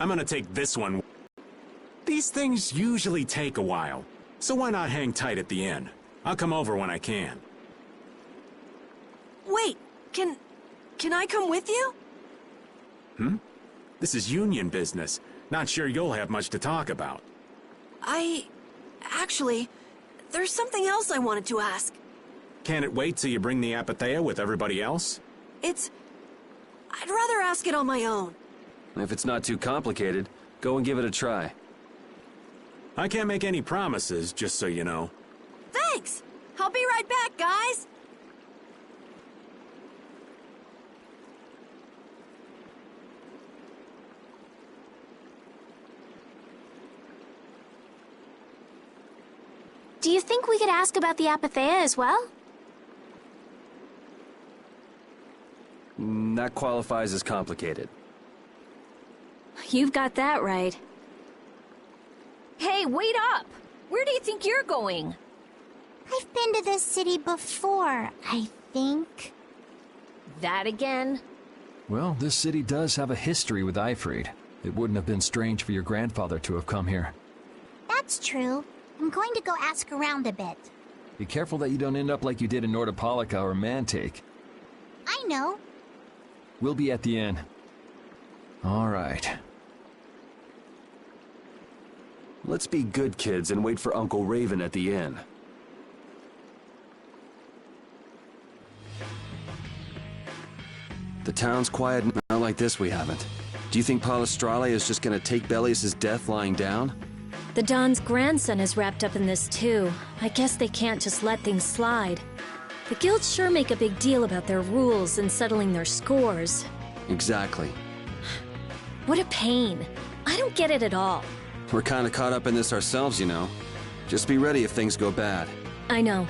I'm gonna take this one. These things usually take a while, so why not hang tight at the inn? I'll come over when I can. Wait, can I come with you? This is union business. Not sure you'll have much to talk about. Actually, there's something else I wanted to ask. Can it wait till you bring the apatheia with everybody else? I'd rather ask it on my own. If it's not too complicated, go and give it a try. I can't make any promises, just so you know. Thanks! I'll be right back, guys! Do you think we could ask about the apatheia as well? That qualifies as complicated. You've got that right. Hey, wait up! Where do you think you're going? I've been to this city before, I think. That again? Well, this city does have a history with Ifrid. It wouldn't have been strange for your grandfather to have come here. That's true. I'm going to go ask around a bit. Be careful that you don't end up like you did in Nordopolica or Mantake. I know. We'll be at the inn. All right. Let's be good kids and wait for Uncle Raven at the inn. The town's quiet, not like this we haven't. Do you think Palestrale is just gonna take Bellius' death lying down? The Don's grandson is wrapped up in this too. I guess they can't just let things slide. The guilds sure make a big deal about their rules and settling their scores. Exactly. What a pain. I don't get it at all. We're kinda caught up in this ourselves, you know. Just be ready if things go bad. I know.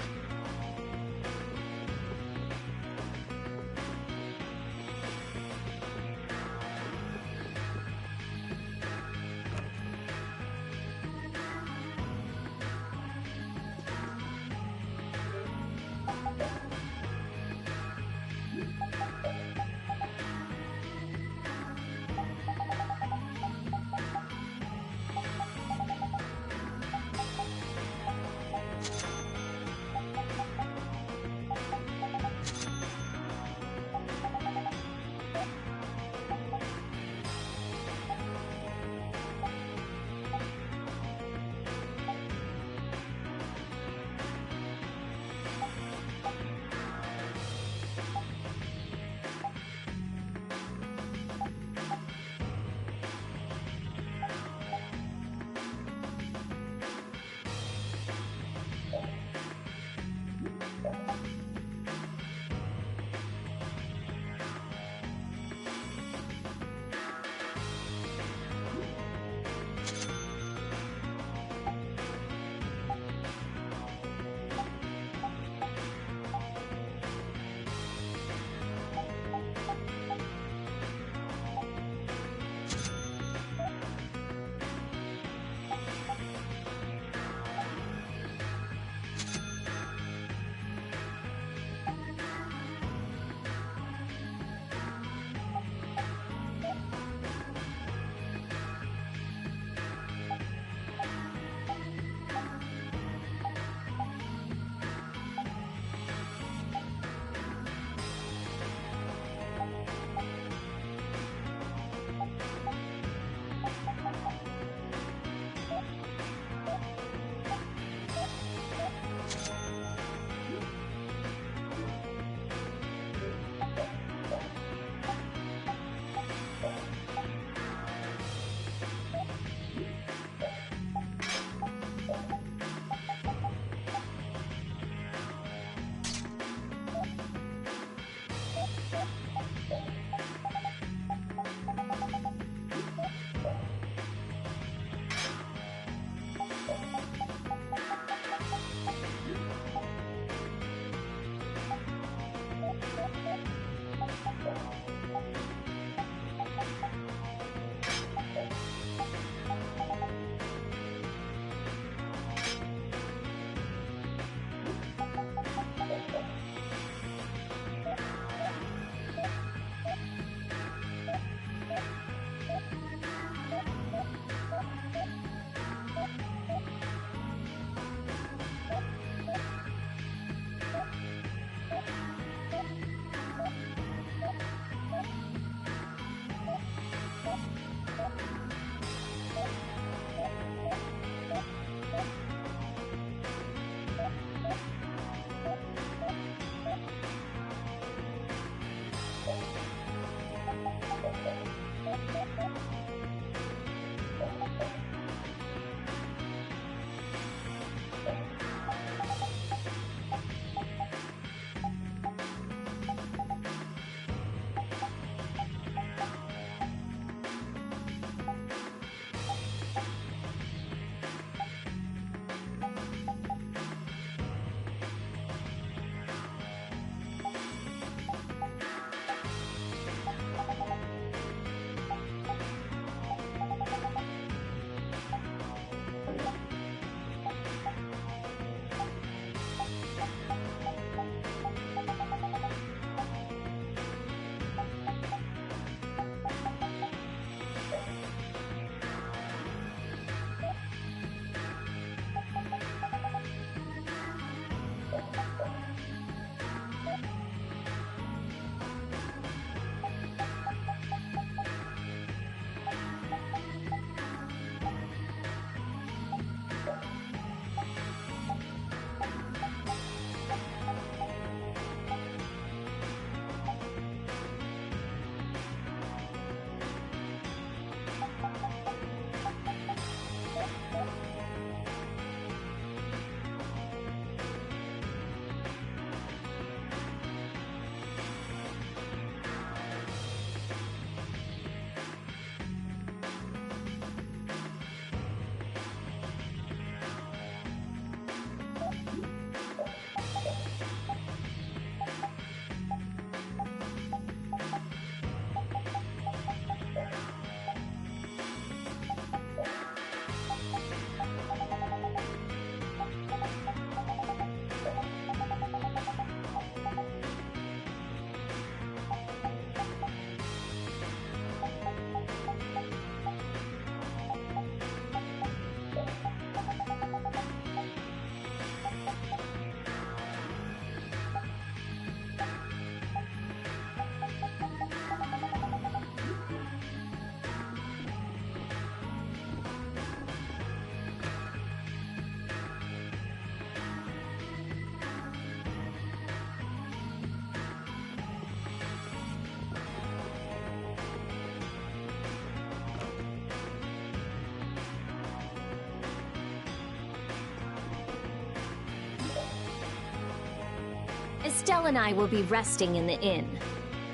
Estelle and I will be resting in the inn.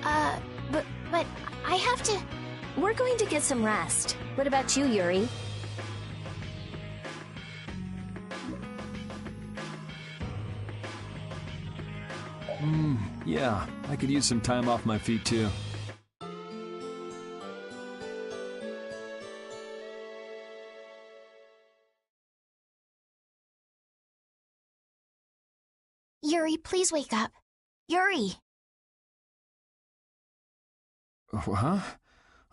But I have to... We're going to get some rest. What about you, Yuri? Yeah, I could use some time off my feet too. Yuri, please wake up. Yuri! Huh?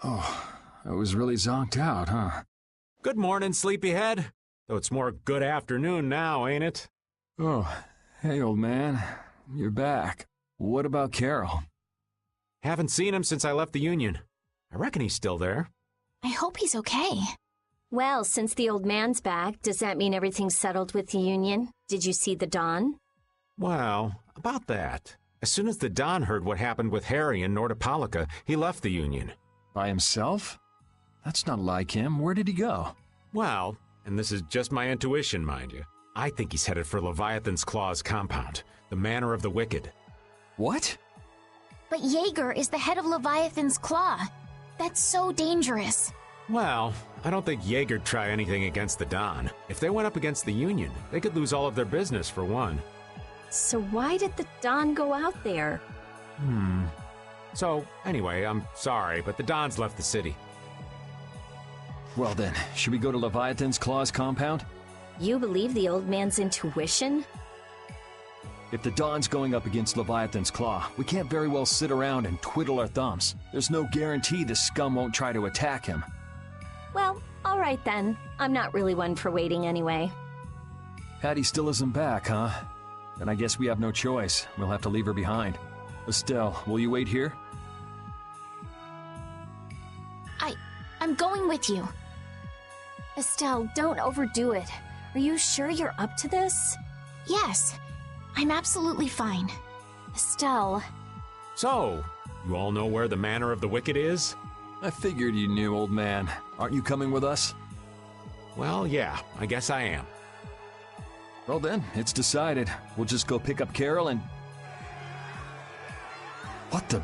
Oh, I was really zonked out, huh? Good morning, sleepyhead. Though it's more good afternoon now, ain't it? Oh, hey, old man. You're back. What about Carol? Haven't seen him since I left the Union. I reckon he's still there. I hope he's okay. Well, since the old man's back, does that mean everything's settled with the Union? Did you see the Don? Well, about that. As soon as the Don heard what happened with Harry and Nordopolica, he left the Union. By himself? That's not like him. Where did he go? Well, and this is just my intuition, mind you, I think he's headed for Leviathan's Claw's compound, the Manor of the Wicked. What? But Jaeger is the head of Leviathan's Claw. That's so dangerous. Well, I don't think Jaeger'd try anything against the Don. If they went up against the Union, they could lose all of their business, for one. So why did the Don go out there? So, anyway, I'm sorry, but the Don's left the city. Well then, should we go to Leviathan's Claw's compound? You believe the old man's intuition? If the Don's going up against Leviathan's Claw, we can't very well sit around and twiddle our thumbs. There's no guarantee the scum won't try to attack him. Well, all right then. I'm not really one for waiting anyway. Patty still isn't back, huh? Then I guess we have no choice. We'll have to leave her behind. Estelle, will you wait here? I'm going with you. Estelle, don't overdo it. Are you sure you're up to this? Yes, I'm absolutely fine. Estelle. So, you all know where the Manor of the Wicked is? I figured you knew, old man. Aren't you coming with us? Well, yeah, I guess I am. Well then, it's decided. We'll just go pick up Carol and... What the...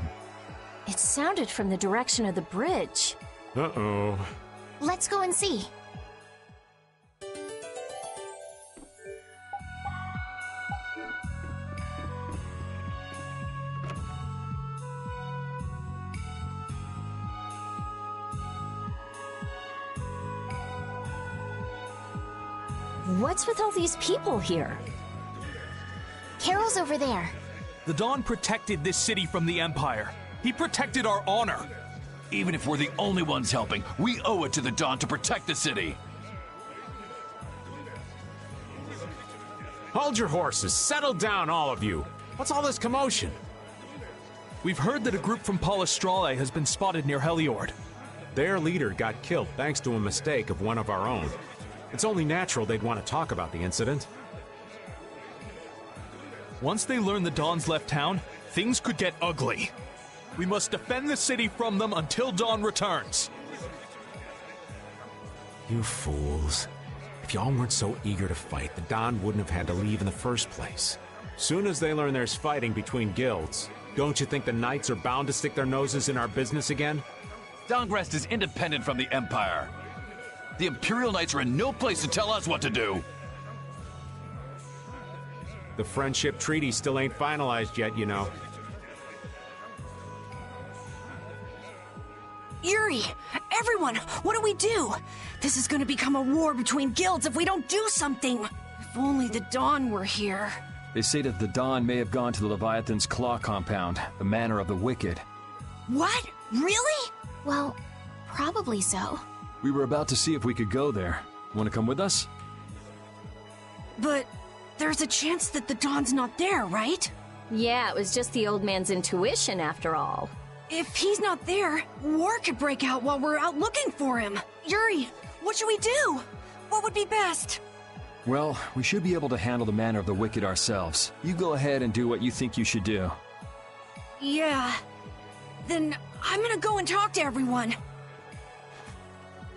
It sounded from the direction of the bridge. Uh-oh. Let's go and see. What's with all these people here? Carol's over there. The Don protected this city from the Empire. He protected our honor. Even if we're the only ones helping, we owe it to the Don to protect the city. Hold your horses. Settle down, all of you. What's all this commotion? We've heard that a group from Palestrale has been spotted near Heliord. Their leader got killed thanks to a mistake of one of our own. It's only natural they'd want to talk about the incident. Once they learn the Don's left town, things could get ugly. We must defend the city from them until Don returns. You fools. If y'all weren't so eager to fight, the Don wouldn't have had to leave in the first place. Soon as they learn there's fighting between guilds, don't you think the Knights are bound to stick their noses in our business again? Dongrest is independent from the Empire. The Imperial Knights are in no place to tell us what to do. The friendship treaty still ain't finalized yet, you know. Yuri! Everyone! What do we do? This is gonna become a war between guilds if we don't do something! If only the Dawn were here. They say that the Don may have gone to the Leviathan's Claw compound, the Manor of the Wicked. What? Really? Well, probably so. We were about to see if we could go there. Want to come with us? But there's a chance that the Dawn's not there, right? Yeah, it was just the old man's intuition after all. If he's not there, war could break out while we're out looking for him. Yuri, what should we do? What would be best? Well, we should be able to handle the Manor of the Wicked ourselves. You go ahead and do what you think you should do. Yeah. Then I'm gonna go and talk to everyone.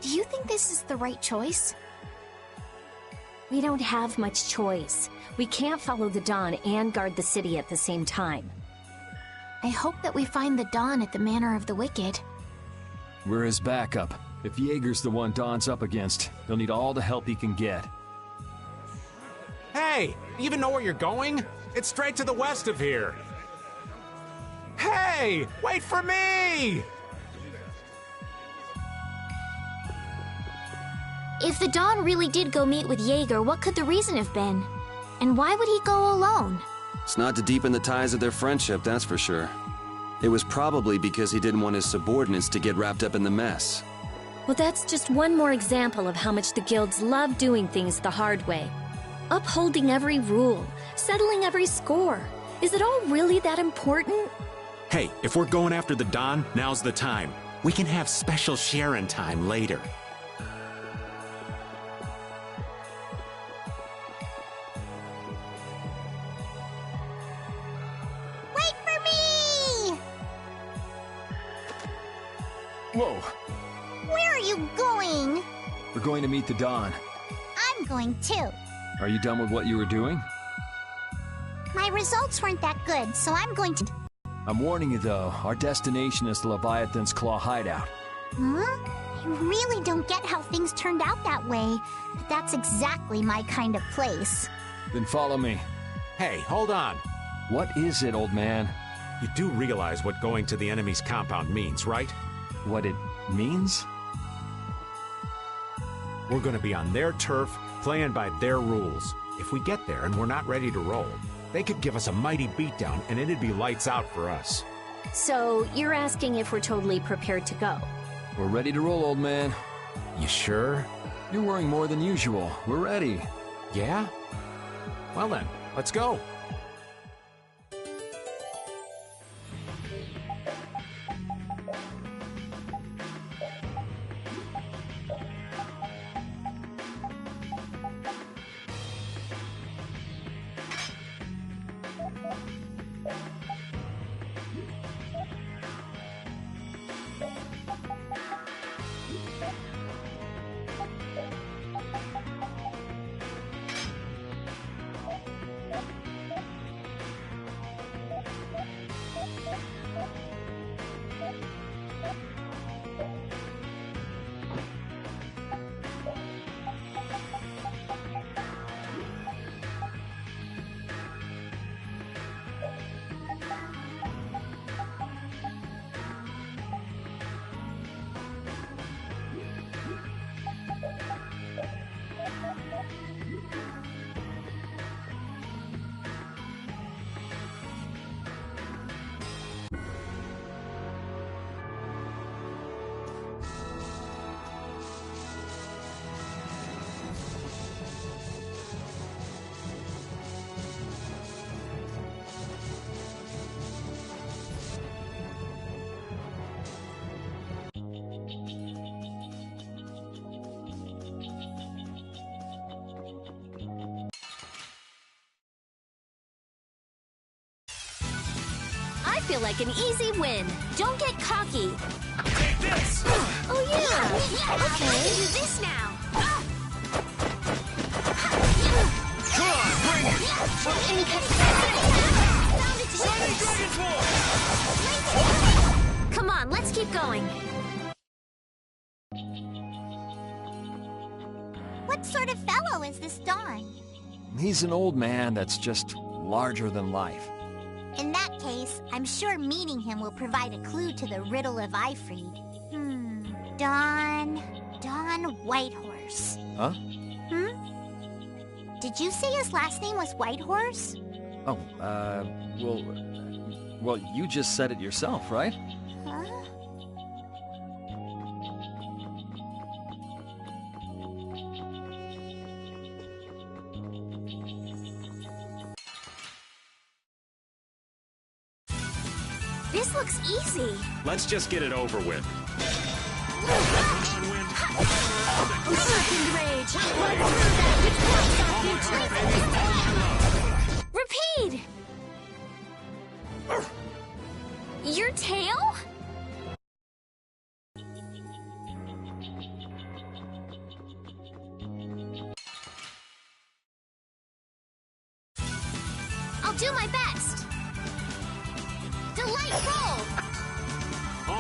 Do you think this is the right choice? We don't have much choice. We can't follow the Dawn and guard the city at the same time. I hope that we find the Dawn at the Manor of the Wicked. We're his backup. If Jaeger's the one Dawn's up against, he'll need all the help he can get. Hey, you even know where you're going? It's straight to the west of here. Hey, wait for me! If the Dawn really did go meet with Jaeger, what could the reason have been? And why would he go alone? It's not to deepen the ties of their friendship, that's for sure. It was probably because he didn't want his subordinates to get wrapped up in the mess. Well, that's just one more example of how much the guilds love doing things the hard way. Upholding every rule, settling every score. Is it all really that important? Hey, if we're going after the Dawn, now's the time. We can have special sharing time later. Wait for me! Whoa! Where are you going? We're going to meet the Dawn. I'm going too. Are you done with what you were doing? My results weren't that good, so I'm going to... I'm warning you though, our destination is the Leviathan's Claw hideout. Huh? I really don't get how things turned out that way, but that's exactly my kind of place. Then follow me. Hey, hold on. What is it, old man? You do realize what going to the enemy's compound means, right? What it means? We're gonna be on their turf, playing by their rules. If we get there and we're not ready to roll, they could give us a mighty beatdown and it'd be lights out for us. So, you're asking if we're totally prepared to go? We're ready to roll, old man. You sure? You're worrying more than usual. We're ready. Yeah? Well then, let's go. I feel like an easy win. Don't get cocky. Take this! Oh yeah. Okay, do this now. Come on, bring it! Shiny Dragon Force! Come on, let's keep going. What sort of fellow is this Dawn? He's an old man that's just larger than life. In that case, I'm sure meeting him will provide a clue to the riddle of Ifried. Dawn Whitehorse. Huh? Did you say his last name was Whitehorse? Oh, well, you just said it yourself, right? Huh? This looks easy. Let's just get it over with. Rage. Repeat. Your tail?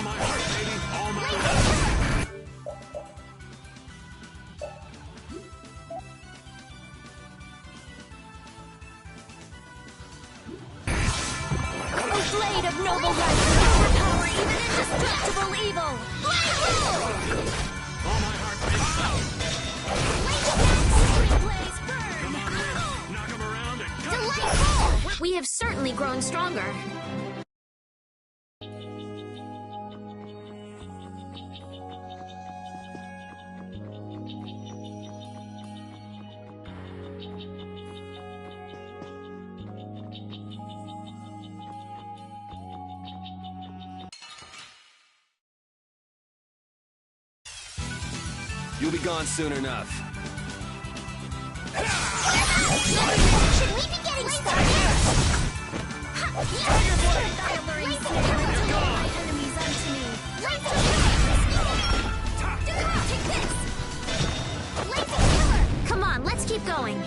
All my heart, baby. All my heart. A blade of noble light can overpower even indestructible evil! All my heart, baby. Knock him around and cut him down. Delightful! We have certainly grown stronger. You'll be gone soon enough. Should we be getting started? Come on, let's keep going.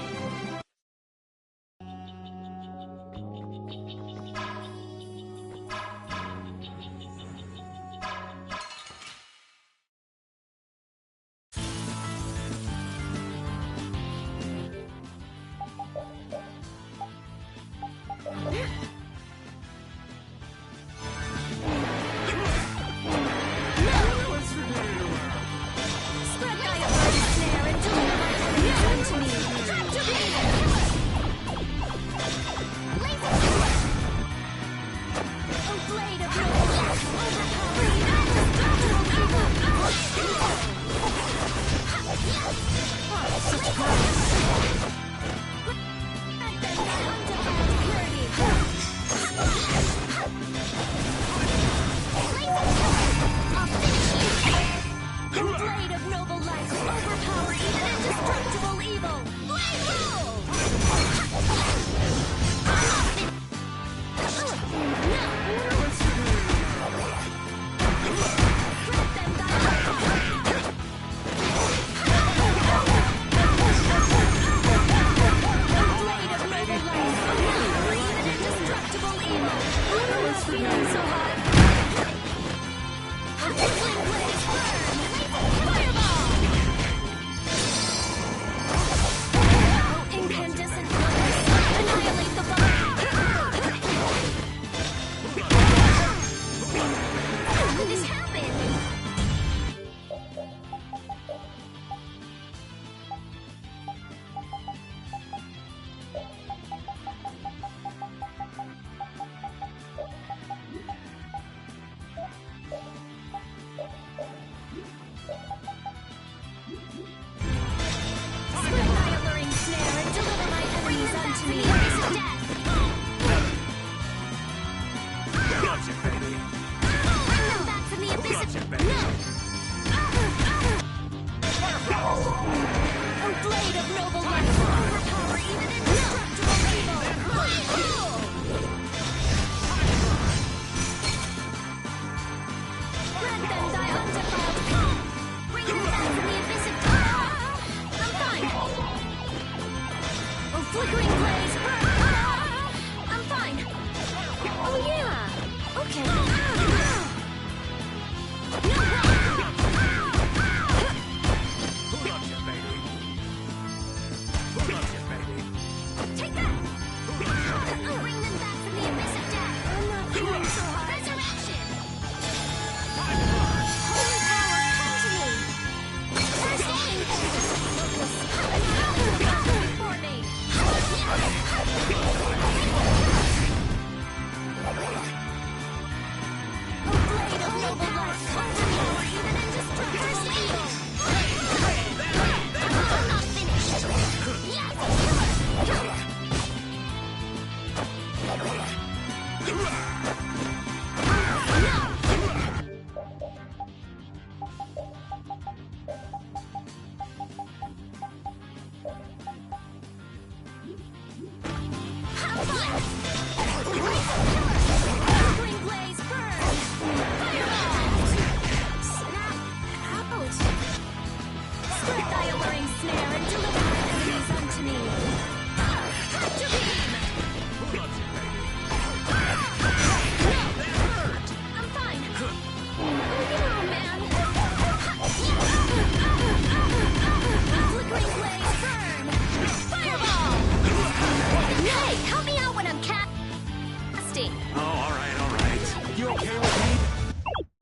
Spread thy snare and deliver my enemies unto me.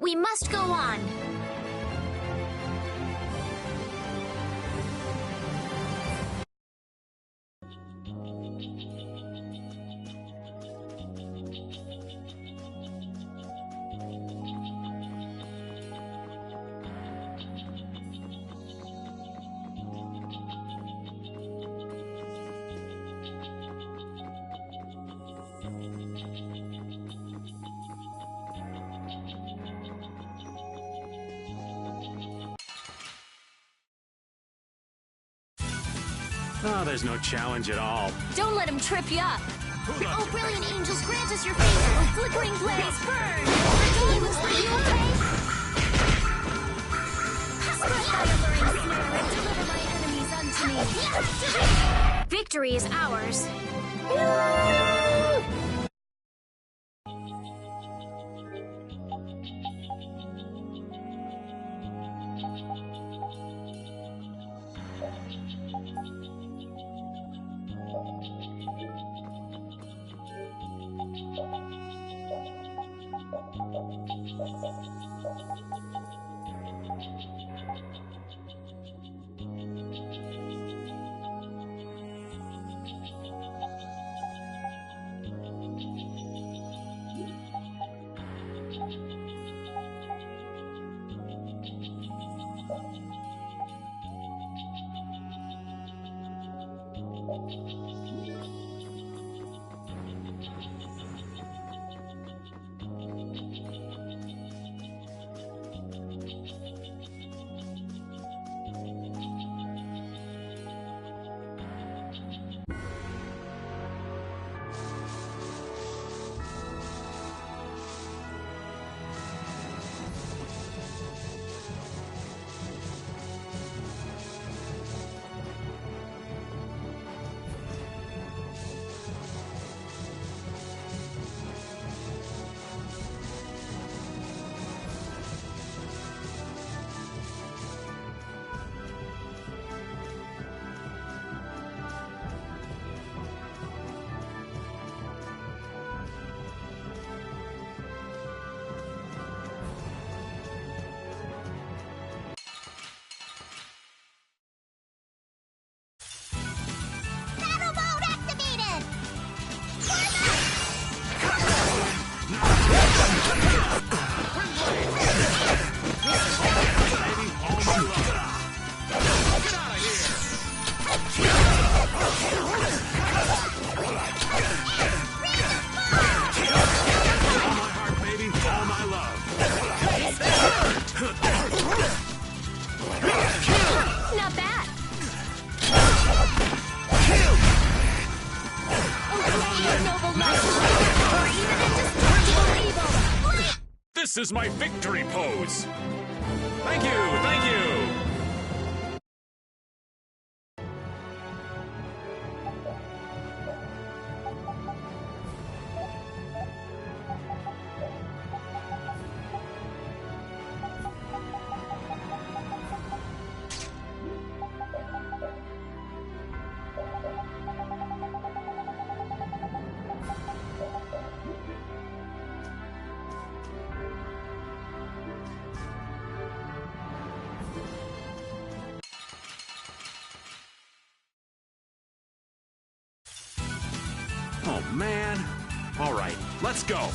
We must go on. Oh, there's no challenge at all. Don't let him trip you up. Oh, brilliant angels, grant us your favor. Oh, flickering blaze, burn. He looks like you okay? Strike thy alluring snare and deliver my enemies unto me. Victory is ours. Battle mode activated! Not bad. Noble life, or even indestructible evil. This is my victory pose! Thank you, thank you! Oh, man. All right, let's go. All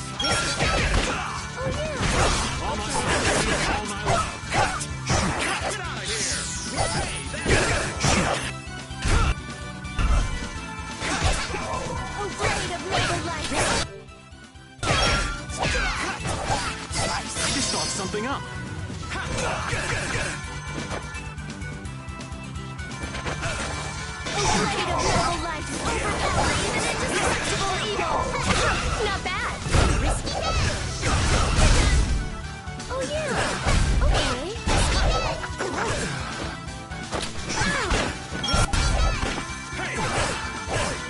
my love. Get out of here. Oh, blade of noble life. I just thought something up. Oh, blade of noble life, overpowering even indestructible evil. Not bad. Risky Oh, yeah. Okay.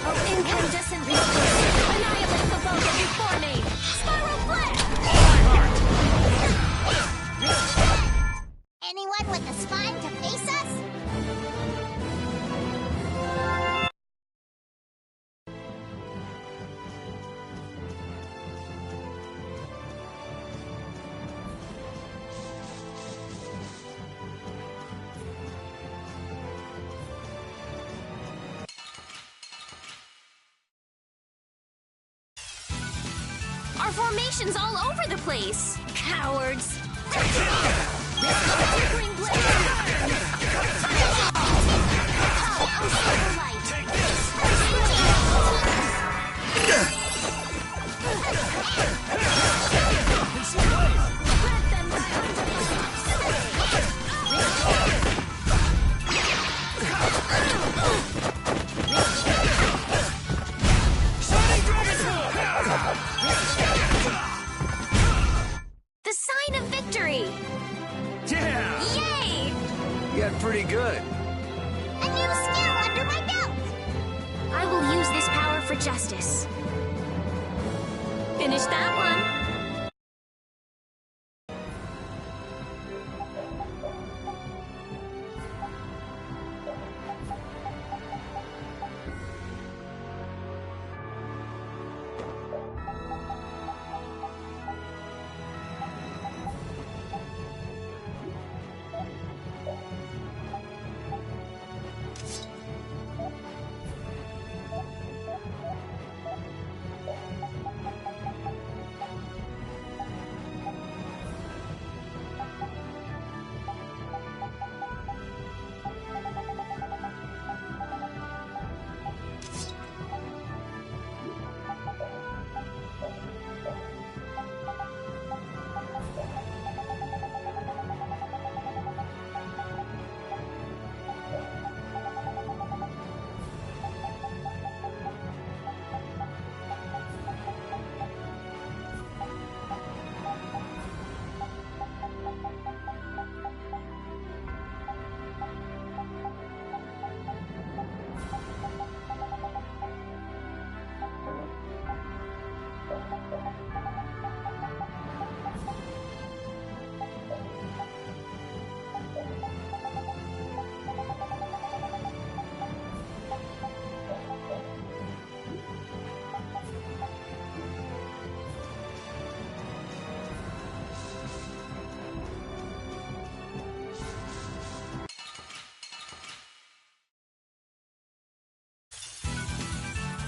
Oh, incandescent resource. Annihilate the boat that you formate. Spiral flare. Anyone with the spine to face us? formations all over the place. Cowards! Flickering blade. Oh, silver light. Take this! Let them find the sign of victory! Yeah! Yay! You got pretty good. A new skill under my belt! I will use this power for justice. Finish that one.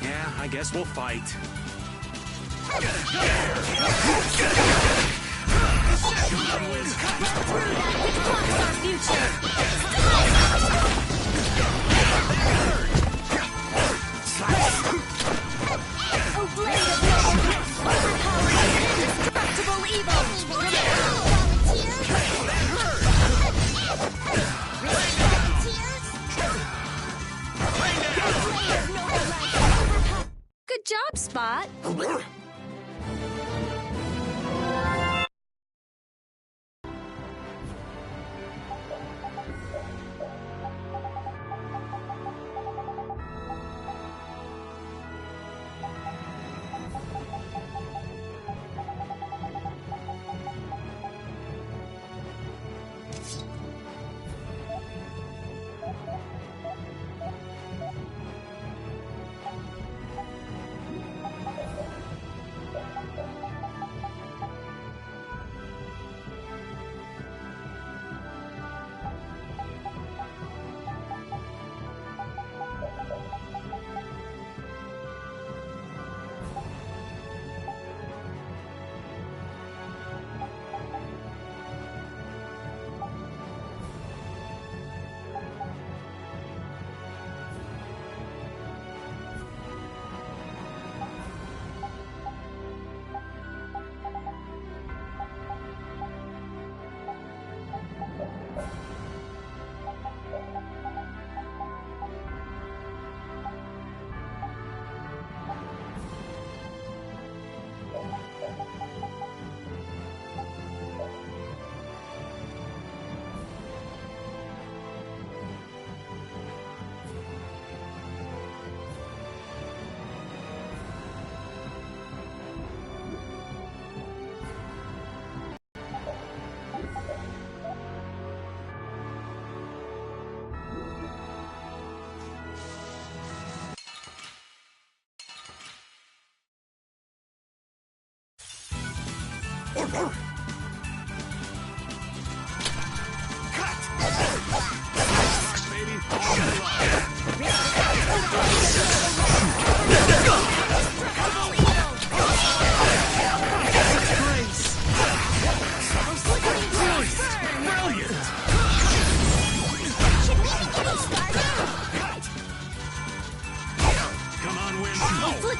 Yeah, I guess we'll fight. Our future! Oh, blade of nobleness! Overpowering indestructible evil! Good job, Spot!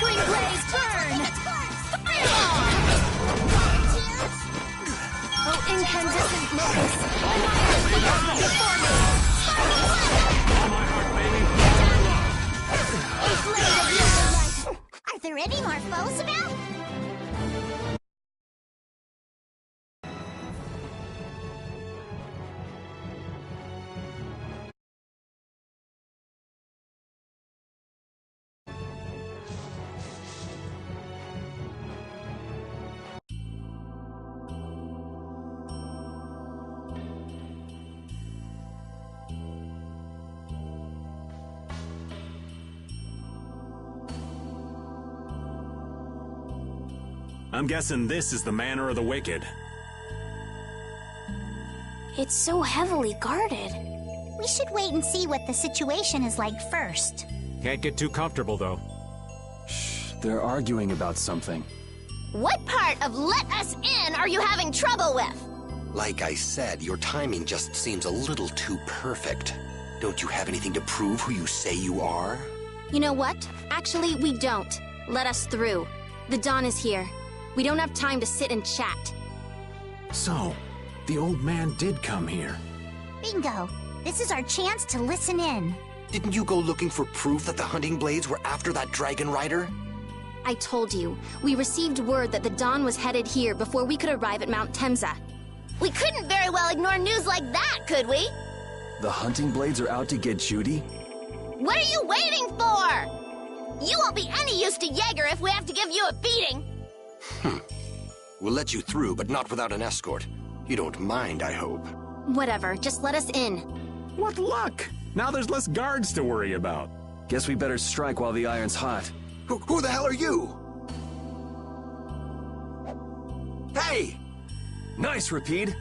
Flickering blaze, burn! Fireball! Oh, incandescent locust! All my heart before me! All my heart, baby! A flame of yellow light! Are there any more foes about? I'm guessing this is the Manor of the Wicked. It's so heavily guarded. We should wait and see what the situation is like first. Can't get too comfortable, though. Shh, they're arguing about something. What part of let us in are you having trouble with? Like I said, your timing just seems a little too perfect. Don't you have anything to prove who you say you are? You know what? Actually, we don't. Let us through. The dawn is here. We don't have time to sit and chat. So, the old man did come here. Bingo. This is our chance to listen in. Didn't you go looking for proof that the hunting blades were after that dragon rider? I told you, we received word that the dawn was headed here before we could arrive at Mount Temza. We couldn't very well ignore news like that, could we? The hunting blades are out to get Judy? What are you waiting for? You won't be any use to Jaeger if we have to give you a beating. We'll let you through, but not without an escort. You don't mind, I hope. Whatever, just let us in. What luck! Now there's less guards to worry about. Guess we better strike while the iron's hot. Who the hell are you? Hey! Nice, Rapide.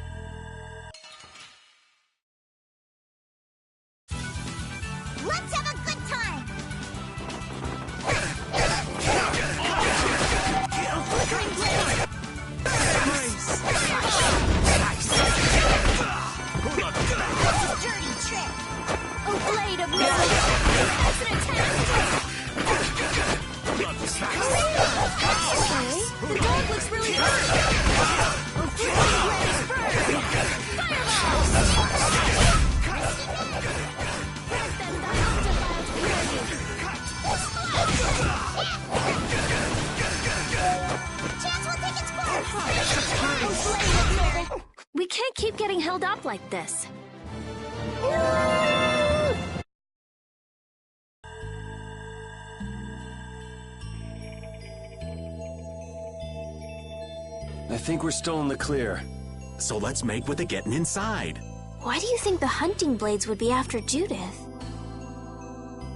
Let's have a good time! Flickering blaze! Dirty trick! A blade of metal! It's an attack! Okay, the dog looks really hurt! A flickering blaze burn! Fireball! Press them the Octopad's Chance will take its course! A blade of metal! We can't keep getting held up like this. I think we're still in the clear. So let's make with the getting inside. Why do you think the hunting blades would be after Judith?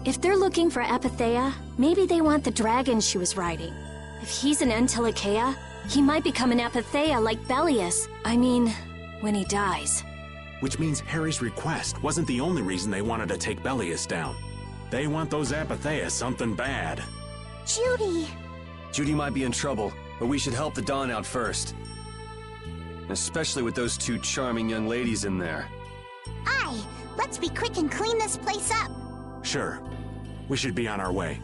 If they're looking for Epithea, maybe they want the dragon she was riding. If he's an Entelekea, he might become an Epithea like Belius. I mean, when he dies. Which means Harry's request wasn't the only reason they wanted to take Belius down. They want those Epithea something bad. Judy! Judy might be in trouble, but we should help the Dawn out first. Especially with those two charming young ladies in there. Aye, let's be quick and clean this place up. Sure. We should be on our way.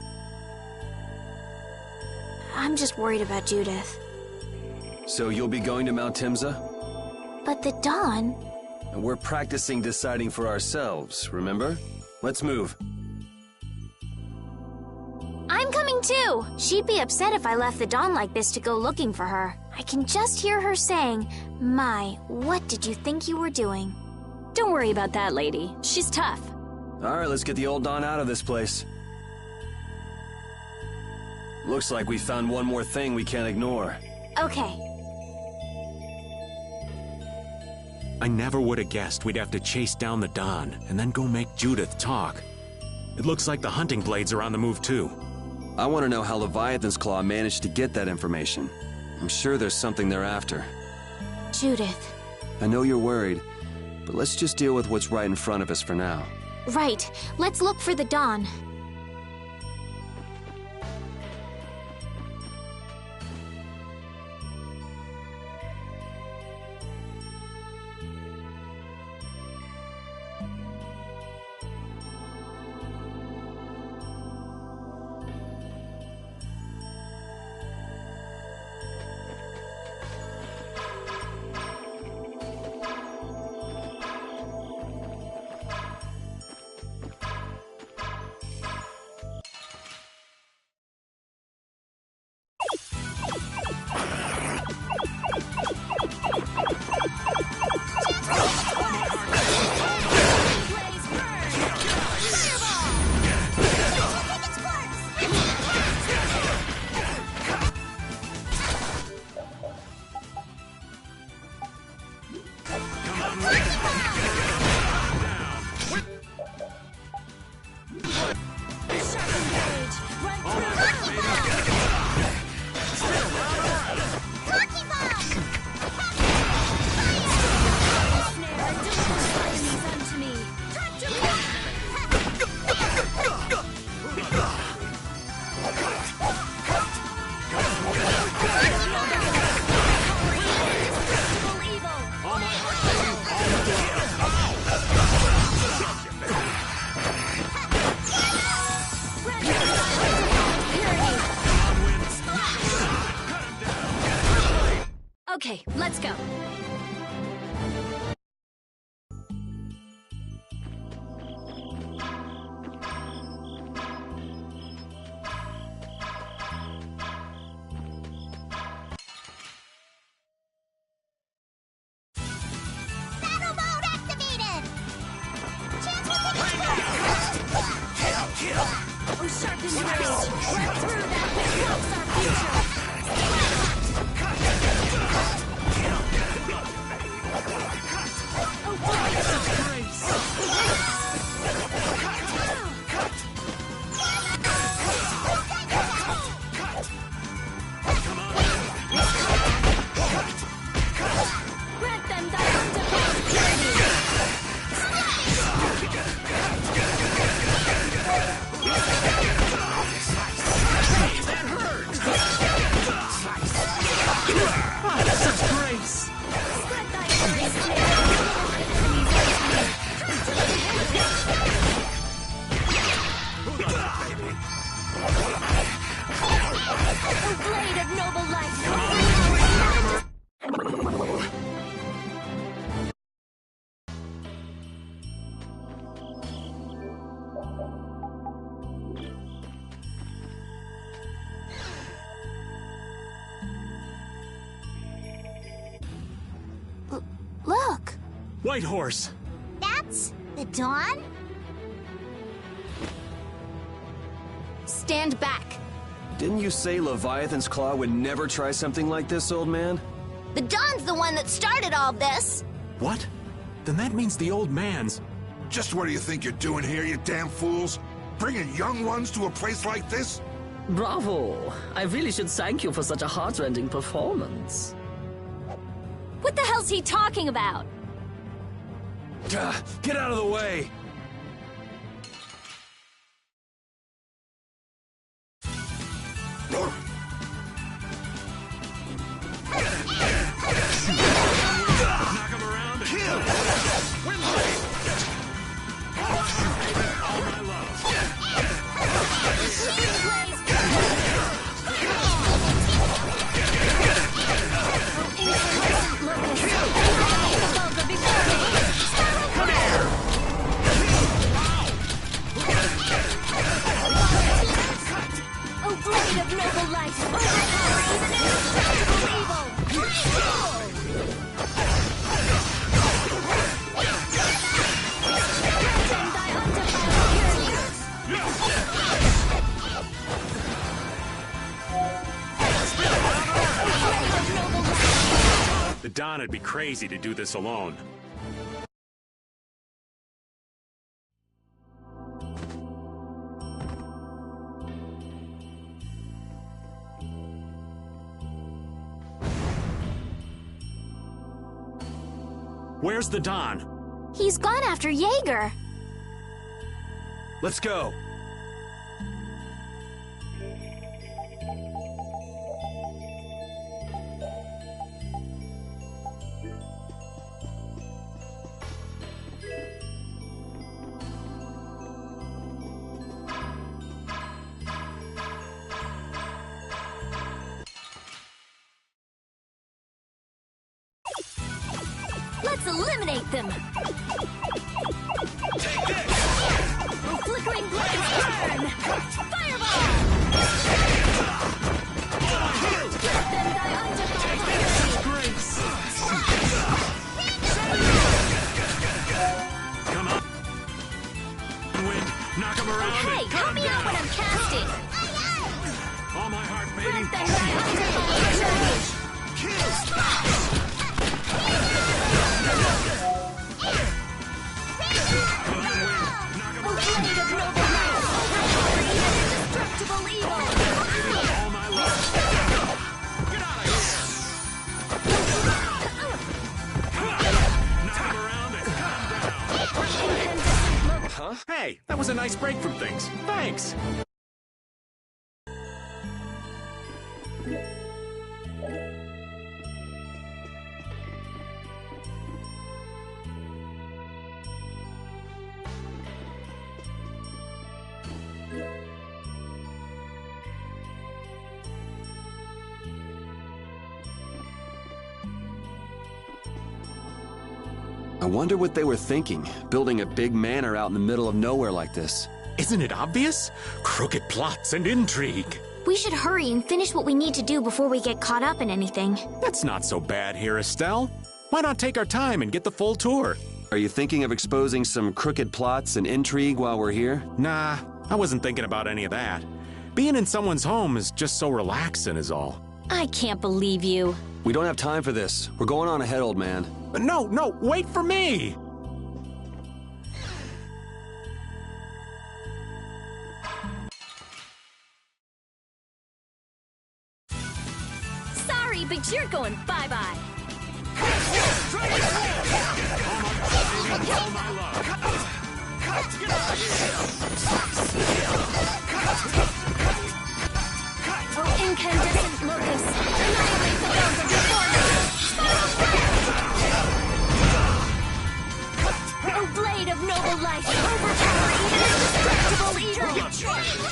I'm just worried about Judith. So you'll be going to Mount Temza? But the Dawn... And we're practicing deciding for ourselves, remember? Let's move. I'm coming too! She'd be upset if I left the Dawn like this to go looking for her. I can just hear her saying, "My, what did you think you were doing?" Don't worry about that lady. She's tough. Alright, let's get the old Dawn out of this place. Looks like we found one more thing we can't ignore. Okay. I never would have guessed we'd have to chase down the Don and then go make Judith talk. It looks like the hunting blades are on the move too. I want to know how Leviathan's Claw managed to get that information. I'm sure there's something they're after. Judith. I know you're worried, but let's just deal with what's right in front of us for now. Right. Let's look for the Dawn. White Horse! That's the Dawn? Stand back. Didn't you say Leviathan's Claw would never try something like this, old man? The Dawn's the one that started all this. What? Then that means the old man's... Just what do you think you're doing here, you damn fools? Bringing young ones to a place like this? Bravo! I really should thank you for such a heart-rending performance. What the hell's he talking about? Get out of the way! Knock him around and kill! All my love. Come here! Oh, blade of noble light! Overpower even indestructible evil! The Don would be crazy to do this alone. Where's the Don? He's gone after Jaeger. Let's go. Let's eliminate them! Take this! Oh, flickering blades burn! Fireball! Then thy undefiled Grace! Come on! Wind, knock him around Hey, and help cut me him out when down! I'm casting! All my heart, baby! Then thy undefiled Hey, that was a nice break from things. Thanks! I wonder what they were thinking, building a big manor out in the middle of nowhere like this. Isn't it obvious? Crooked plots and intrigue. We should hurry and finish what we need to do before we get caught up in anything. That's not so bad here, Estelle. Why not take our time and get the full tour? Are you thinking of exposing some crooked plots and intrigue while we're here? Nah, I wasn't thinking about any of that. Being in someone's home is just so relaxing is all. I can't believe you. We don't have time for this. We're going on ahead, old man. No, wait for me! Sorry, but you're going bye-bye. Oh, incandescent locust, annihilate the bones of your Oh, blade of noble light, overpower even indestructible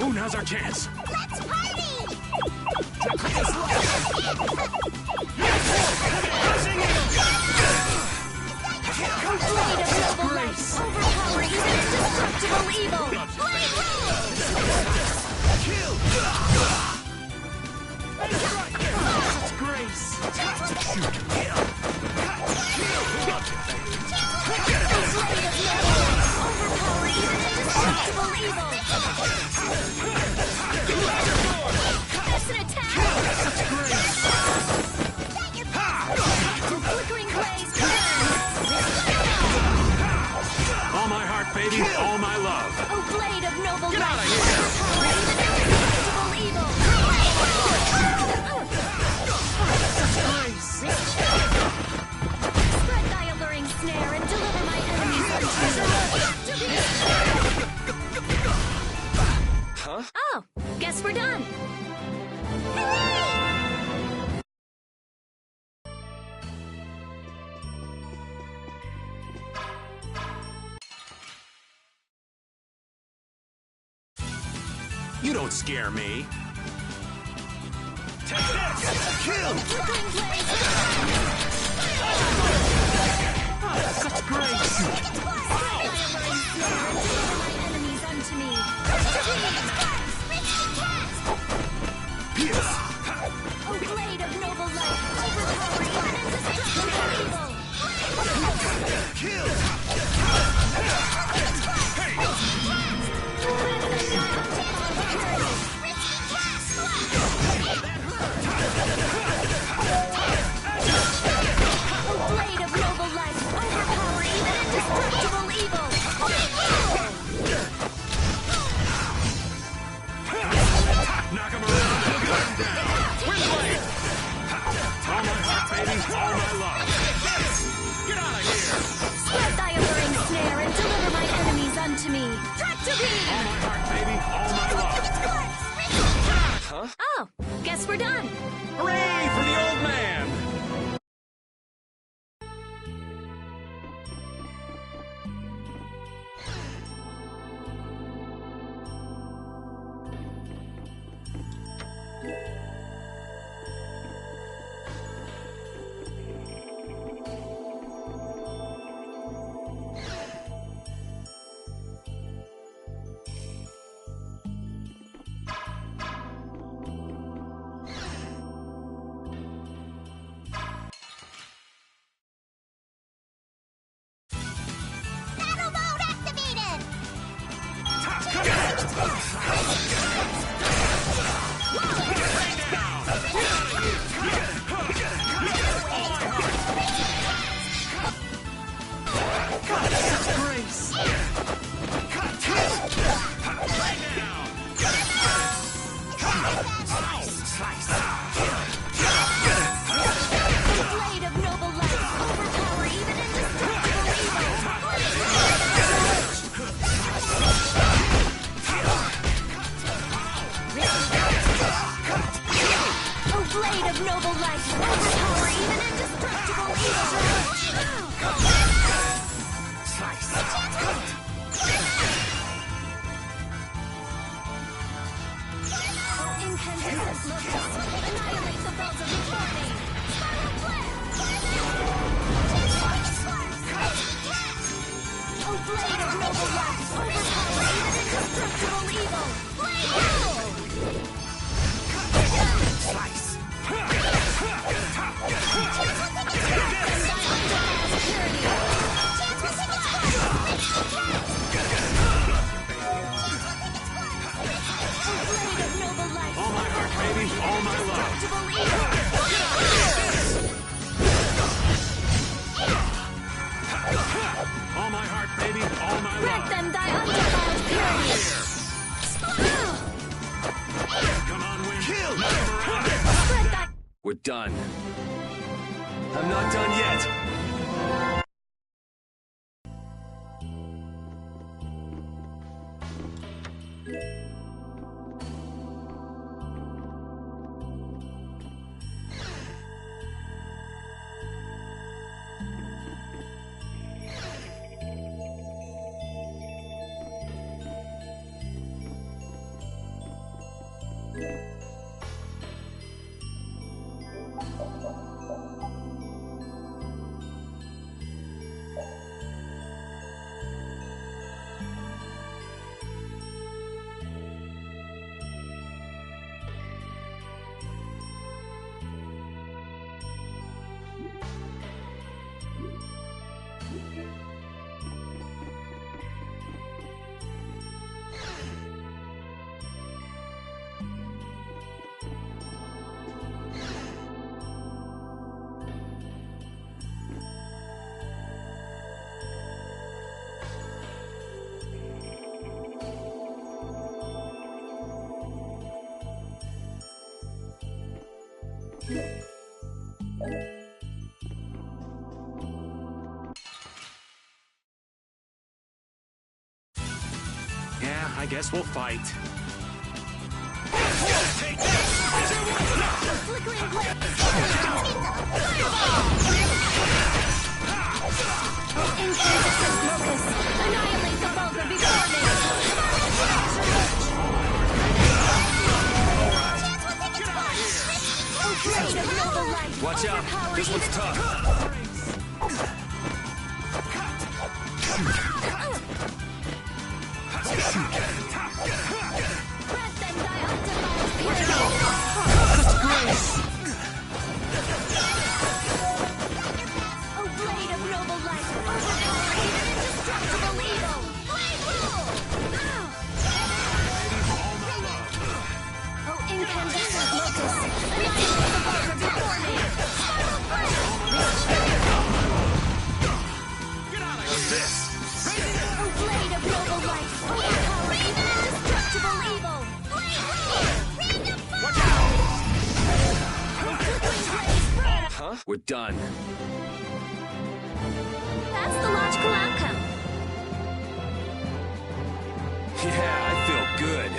Ooh, now's our chance. Let's party! Blade of noble light, overpower even indestructible evil! Blade rules! Such grace. Blade of noble light, overpower even indestructible evil! There's an attack! Such grace. Flickering blaze, All my heart, baby. All my love. oh blade of noble Get light, out of here. overpower even indestructible evil! Spread thy alluring snare and deliver my enemies unto me. Huh? Oh, guess we're done. You don't scare me. Flickering blaze, Such grace. spread thy alluring snare and deliver my enemies unto me. Oh blade of noble light, overpower even indestructible evil! Oh blade of noble light, overpower even indestructible evil! Knock him around and cut him down. Where's Blade? All my heart, baby. All my love. Get out of here. Spread thy alluring snare and deliver my enemies unto me. Tractor All my heart, baby. All my love. Huh? Oh, guess we're done. Hooray for the old man. Battle mode activated! Blade of noble light, overpower even indestructible evil! Oh blade of noble light, overpower even indestructible Oh incandescent locust, annihilate the balls of before me! Oh blade of noble light, overpower even indestructible evil! Blade rule! All my heart, baby. All my love. All my heart, baby. All my Grant love. them thy undefiled purity! Come on, Win. Knock him around. Spread thy... We're done. I'm not done yet. I guess we'll fight. Incandescent locust! Annihilate the vulgar before me! Watch out! This one's tough! Press them, thy undefiled pyramid! Grace! Oh, blade of noble light! Overpower even indestructible evil! Blade rule! Oh, incandescent locust! Annihilate the vulgar before me! Spiral break! Get out of this! Oh, blade of noble light! Overpower even indestructible evil! Blade rule! Random fire! Watch out! Oh, flickering blaze burn! Huh? We're done. That's the logical outcome. Yeah, I feel good.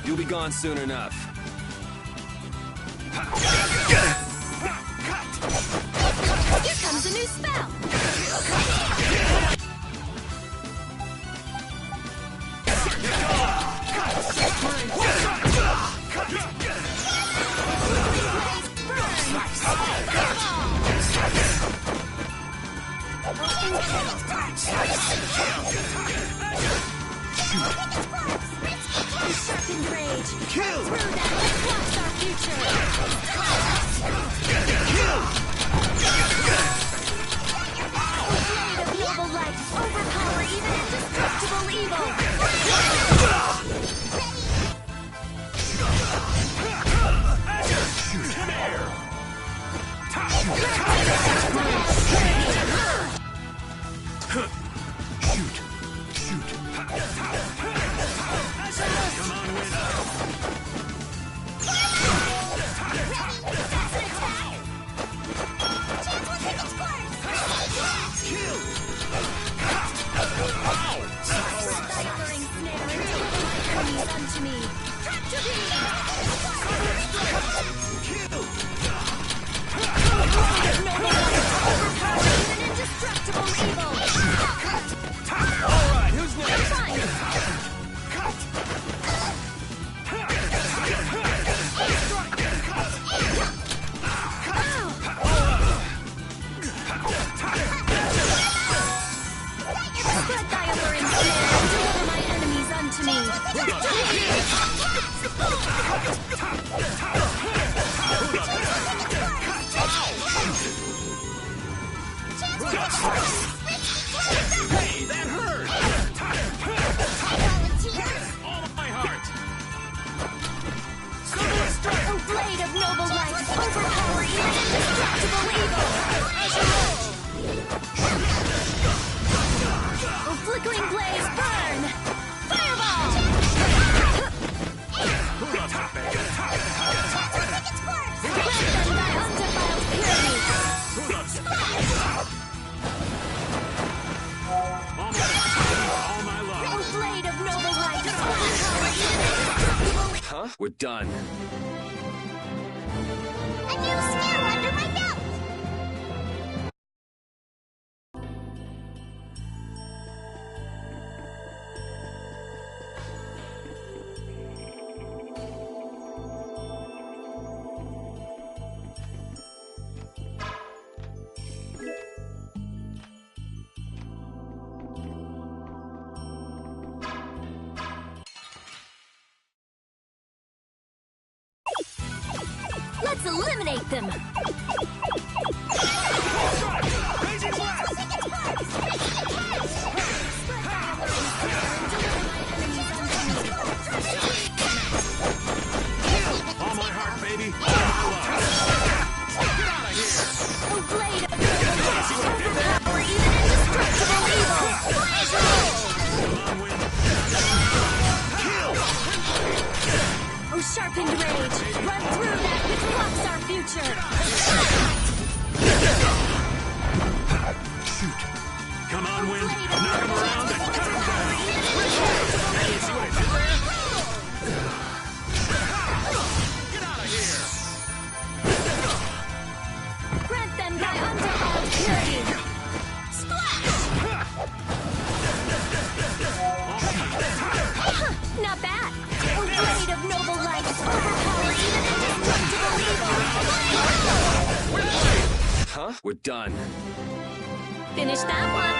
You'll be gone soon enough. Here comes a new spell! Second rage! Kill! Through that, watch our future! Kill! Blade of noble light, overpower even indestructible evil! Unto me. Tractor beam! Hey, that hurt! All of my heart! A blade of noble light, overpower even indestructible evil! A flickering blaze, burn! Fireball! Cleanse them by undefiled purity! All my love! A blade of noble light, overpower even indestructible evil! Huh? We're done. A new skill under my belt! Let's eliminate them! All my heart, baby! All my love! Get out of here! A blade of noble light, overpower even indestructible evil! Oh, sharpened rage, run through that which blocks our future! Shoot! Come on, Wind! Knock him around and cut him down! Hey, you see what I did there? Get out of here! Grant them thy undefiled purity! Not bad! A blade of noble light, overpower even indestructible evil! Huh? We're done. Finish that one!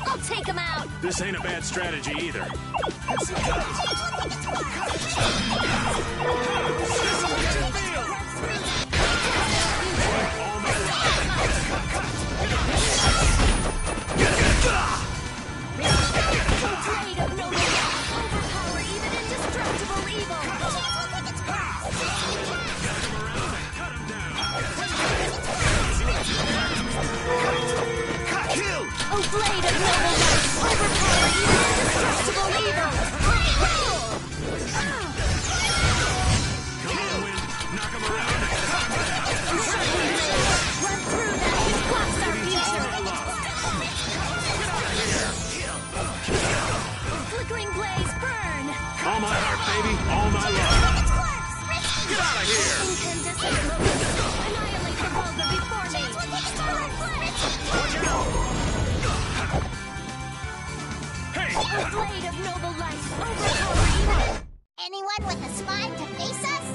I'll take him out! This ain't a bad strategy either. Blade of noble light, overpower even indestructible evil! Kill! Oh, blade of noble light, overpower even indestructible evil! Come on, Wind! Knock him around and cut him down! Oh, sharpened blade, run through that which blocks our future! Flickering blaze, burn! All my heart, baby! All my love! Get out of here! Incandescent moments, annihilate the vulgar before me! Hey! A blade of noble light, overpower evil! Anyone with a spine to face us?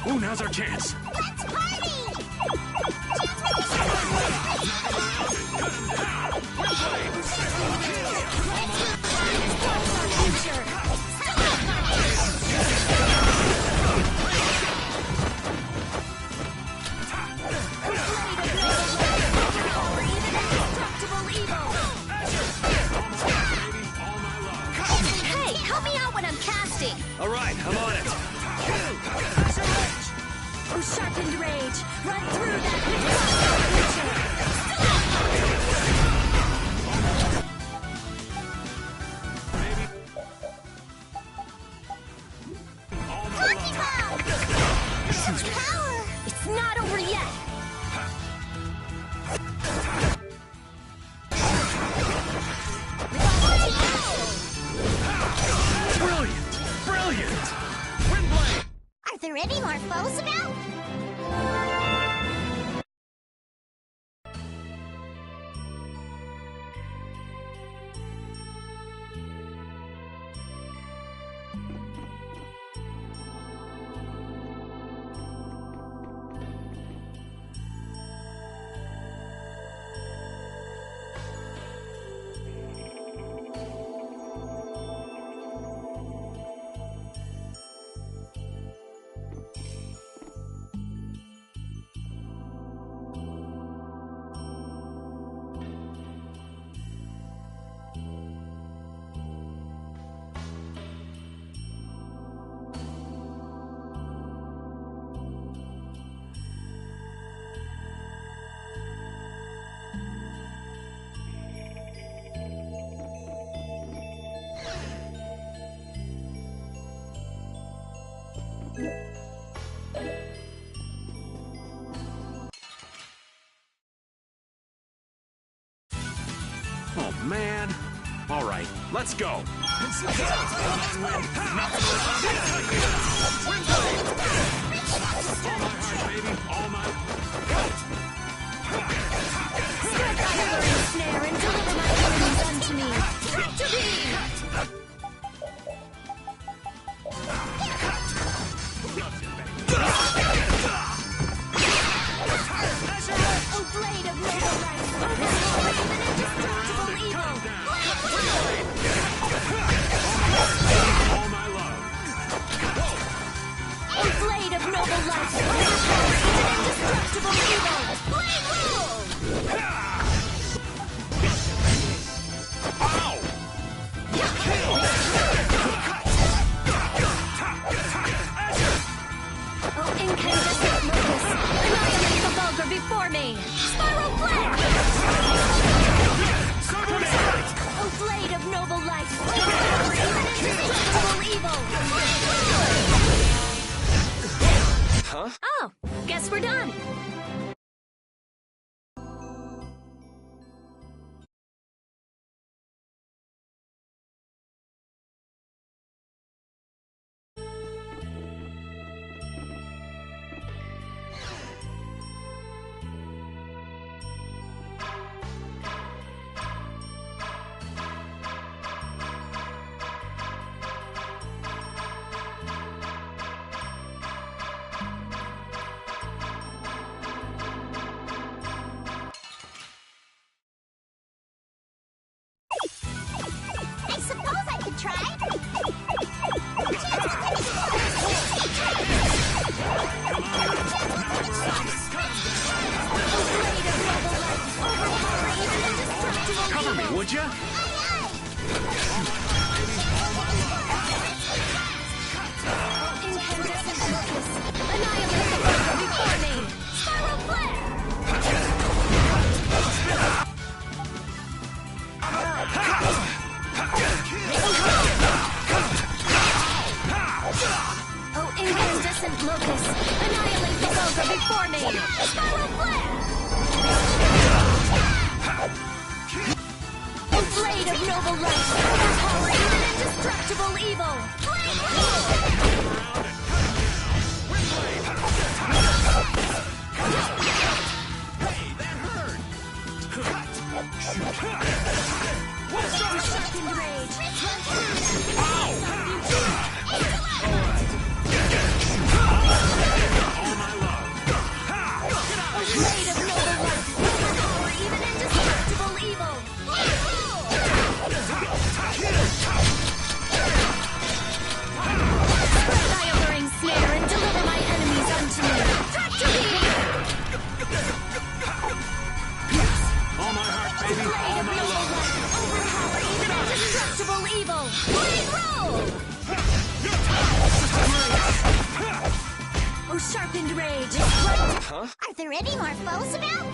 Ooh, now's our chance! Let's party! Hey, help me out when I'm casting! All right, I'm on it. sharpened rage! Run through that creature! Cookie Bomb! Power! It's not over yet! Brilliant! Brilliant! Windblade! Are there any more foes about? Oh, man. All right, let's go. All my heart, baby. All my... Strike the alluring snare and deliver my enemies unto me! Victory! Oh, blade of noble light! Overpower even indestructible evil! All my love. Oh, blade of noble light! Overpower even indestructible evil! Blade rule! Oh, incandescent locus! Annihilate the vulgar before me! Spiral flare! Oh, blade of noble light! Overpower even indestructible evil! Huh? Oh, guess we're done! I suppose I could try. Cover me, would ya? Incandescent locus! Annihilate the vulgar before me! Spiral flare! Oh, incandescent locus! Annihilate the vulgar before me! Spiral flare! Oh, blade of noble light! Overpower even indestructible evil! Blade rule! Sharpened rage! Blade of noble light! Overpower even indestructible evil! Spread thy Oh, sharpened rage! Huh? Are there any more foes about?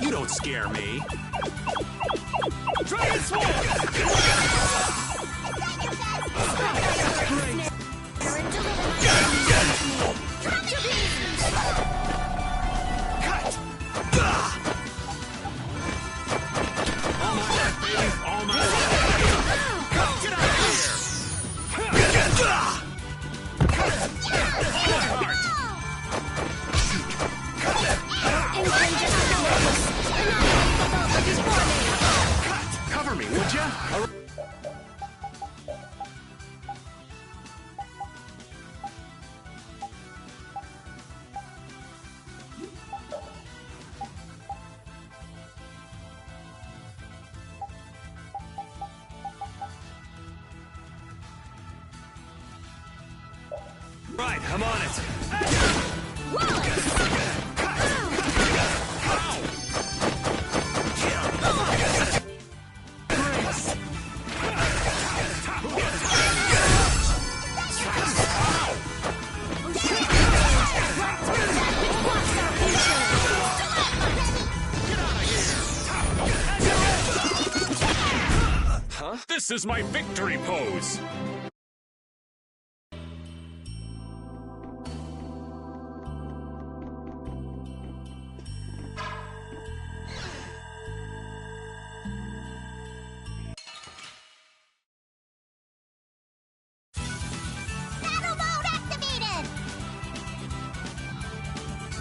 You don't scare me. Dragon Cover me, would ya? Right, I'm on it. Huh? This is my victory pose. Battle mode activated!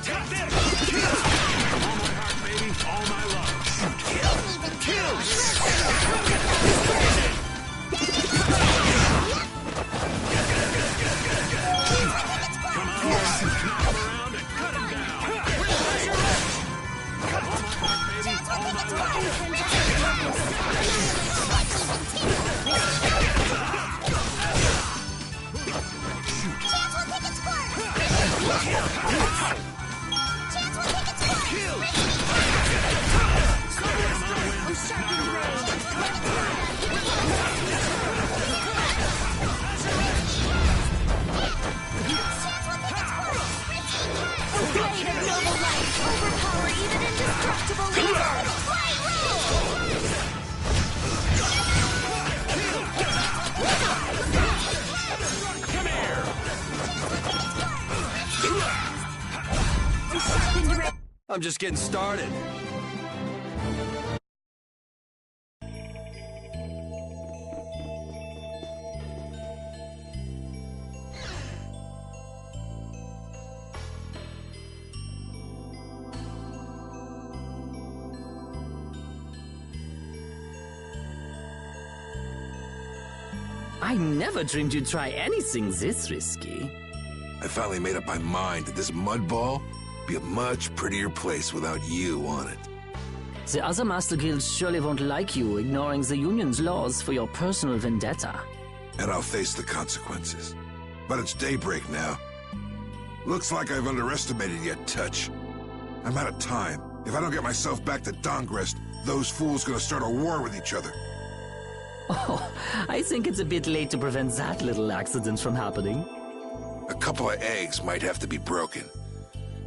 Take this! All my heart, baby. All my love. Kill! Come on, knock him around and cut him down. All my heart, baby. All my Chance will take its course! Chance will take its course! Oh, sharpened rage! Blade of noble light! Overpower even indestructible evil! Come here. I'm just getting started. I never dreamed you'd try anything this risky. I finally made up my mind that this mud ball would be a much prettier place without you on it. The other Master Guilds surely won't like you ignoring the Union's laws for your personal vendetta. And I'll face the consequences. But it's daybreak now. Looks like I've underestimated your touch. I'm out of time. If I don't get myself back to Dongrest, those fools gonna start a war with each other. Oh, I think it's a bit late to prevent that little accident from happening. A couple of eggs might have to be broken,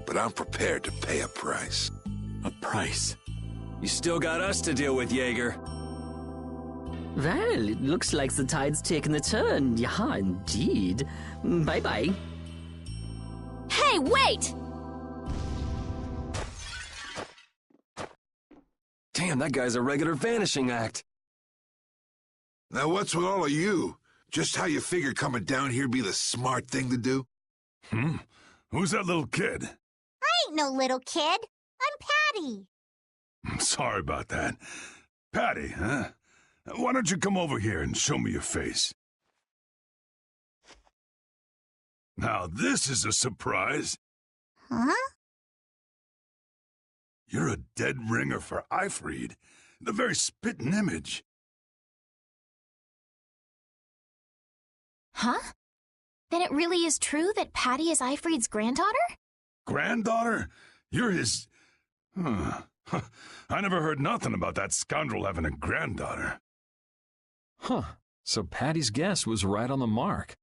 but I'm prepared to pay a price. A price? You still got us to deal with, Jaeger. Well, it looks like the tide's taken a turn. Yeah, indeed. Bye-bye. Hey, wait! Damn, that guy's a regular vanishing act. Now what's with all of you? Just how you figure coming down here be the smart thing to do? Who's that little kid? I ain't no little kid. I'm Patty. Sorry about that. Patty, huh? Why don't you come over here and show me your face? Now this is a surprise. Huh? You're a dead ringer for Ifrid. The very spitting image. Huh? Then it really is true that Patty is Ifrid's granddaughter? Granddaughter? You're his... I never heard nothing about that scoundrel having a granddaughter. Huh. So Patty's guess was right on the mark.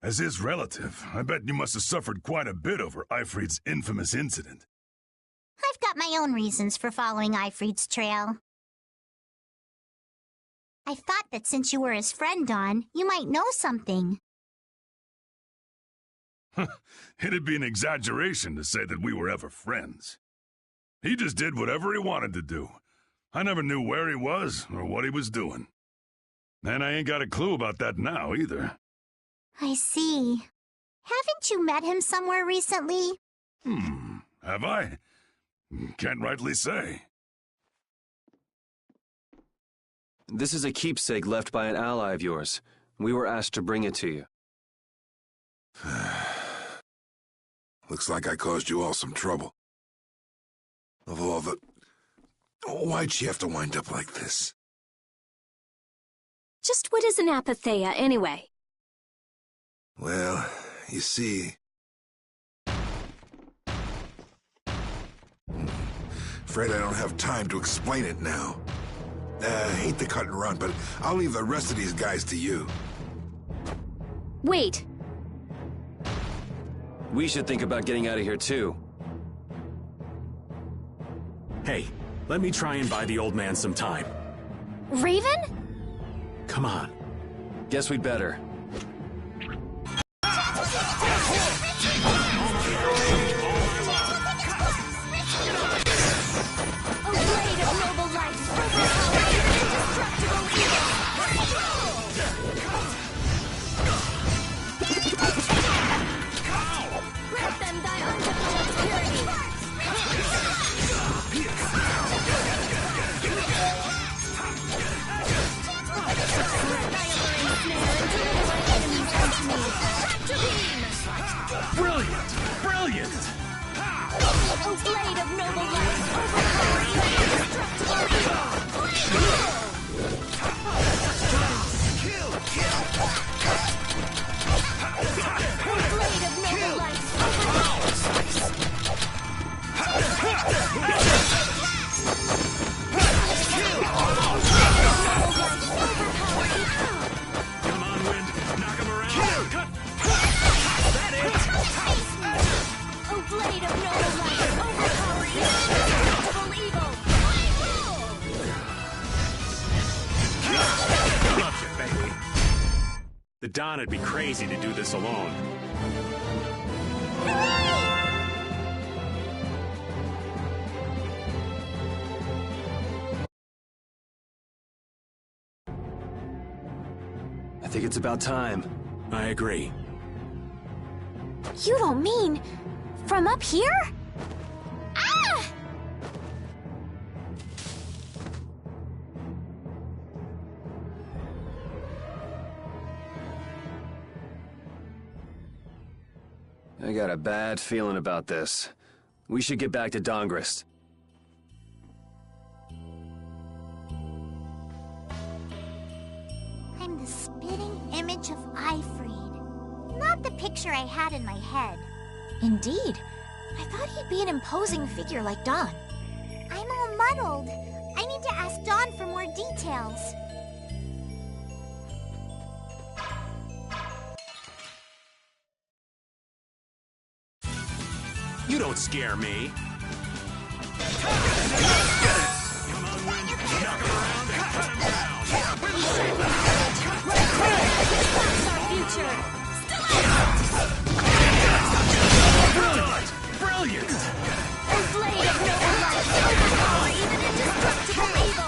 As his relative, I bet you must have suffered quite a bit over Ifrid's infamous incident. I've got my own reasons for following Ifrid's trail. I thought that since you were his friend, Dawn, you might know something. It'd be an exaggeration to say that we were ever friends. He just did whatever he wanted to do. I never knew where he was or what he was doing. And I ain't got a clue about that now, either. I see. Haven't you met him somewhere recently? Have I? Can't rightly say. This is a keepsake left by an ally of yours. We were asked to bring it to you. Looks like I caused you all some trouble. Of all the... Why'd she have to wind up like this? Just what is an apatheia, anyway? Well, you see... Afraid I don't have time to explain it now. Hate to cut and run, but I'll leave the rest of these guys to you. Wait. We should think about getting out of here, too. Hey, let me try and buy the old man some time. Raven? Come on. Guess we'd better. The Don would be crazy to do this alone. I think it's about time. I agree. You don't mean... from up here? Ah! I got a bad feeling about this. We should get back to Dongrist. I'm the spitting image of Ifrid. Not the picture I had in my head. Indeed. I thought he'd be an imposing figure like Dawn. I'm all muddled. I need to ask Dawn for more details. You don't scare me. Brilliant! A blade of noble light, overpower even indestructible evil!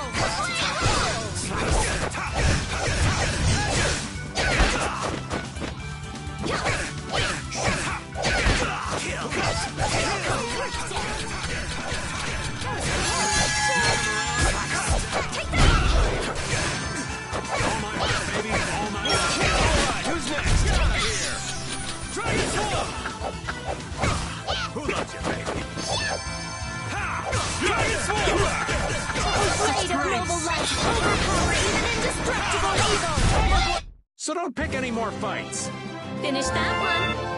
Who's next? Get out of here! Dragon Sword! Who loves you, baby? Dragon Sword! Blade of noble light, overpower even indestructible evil! So don't pick any more fights. Finish that one.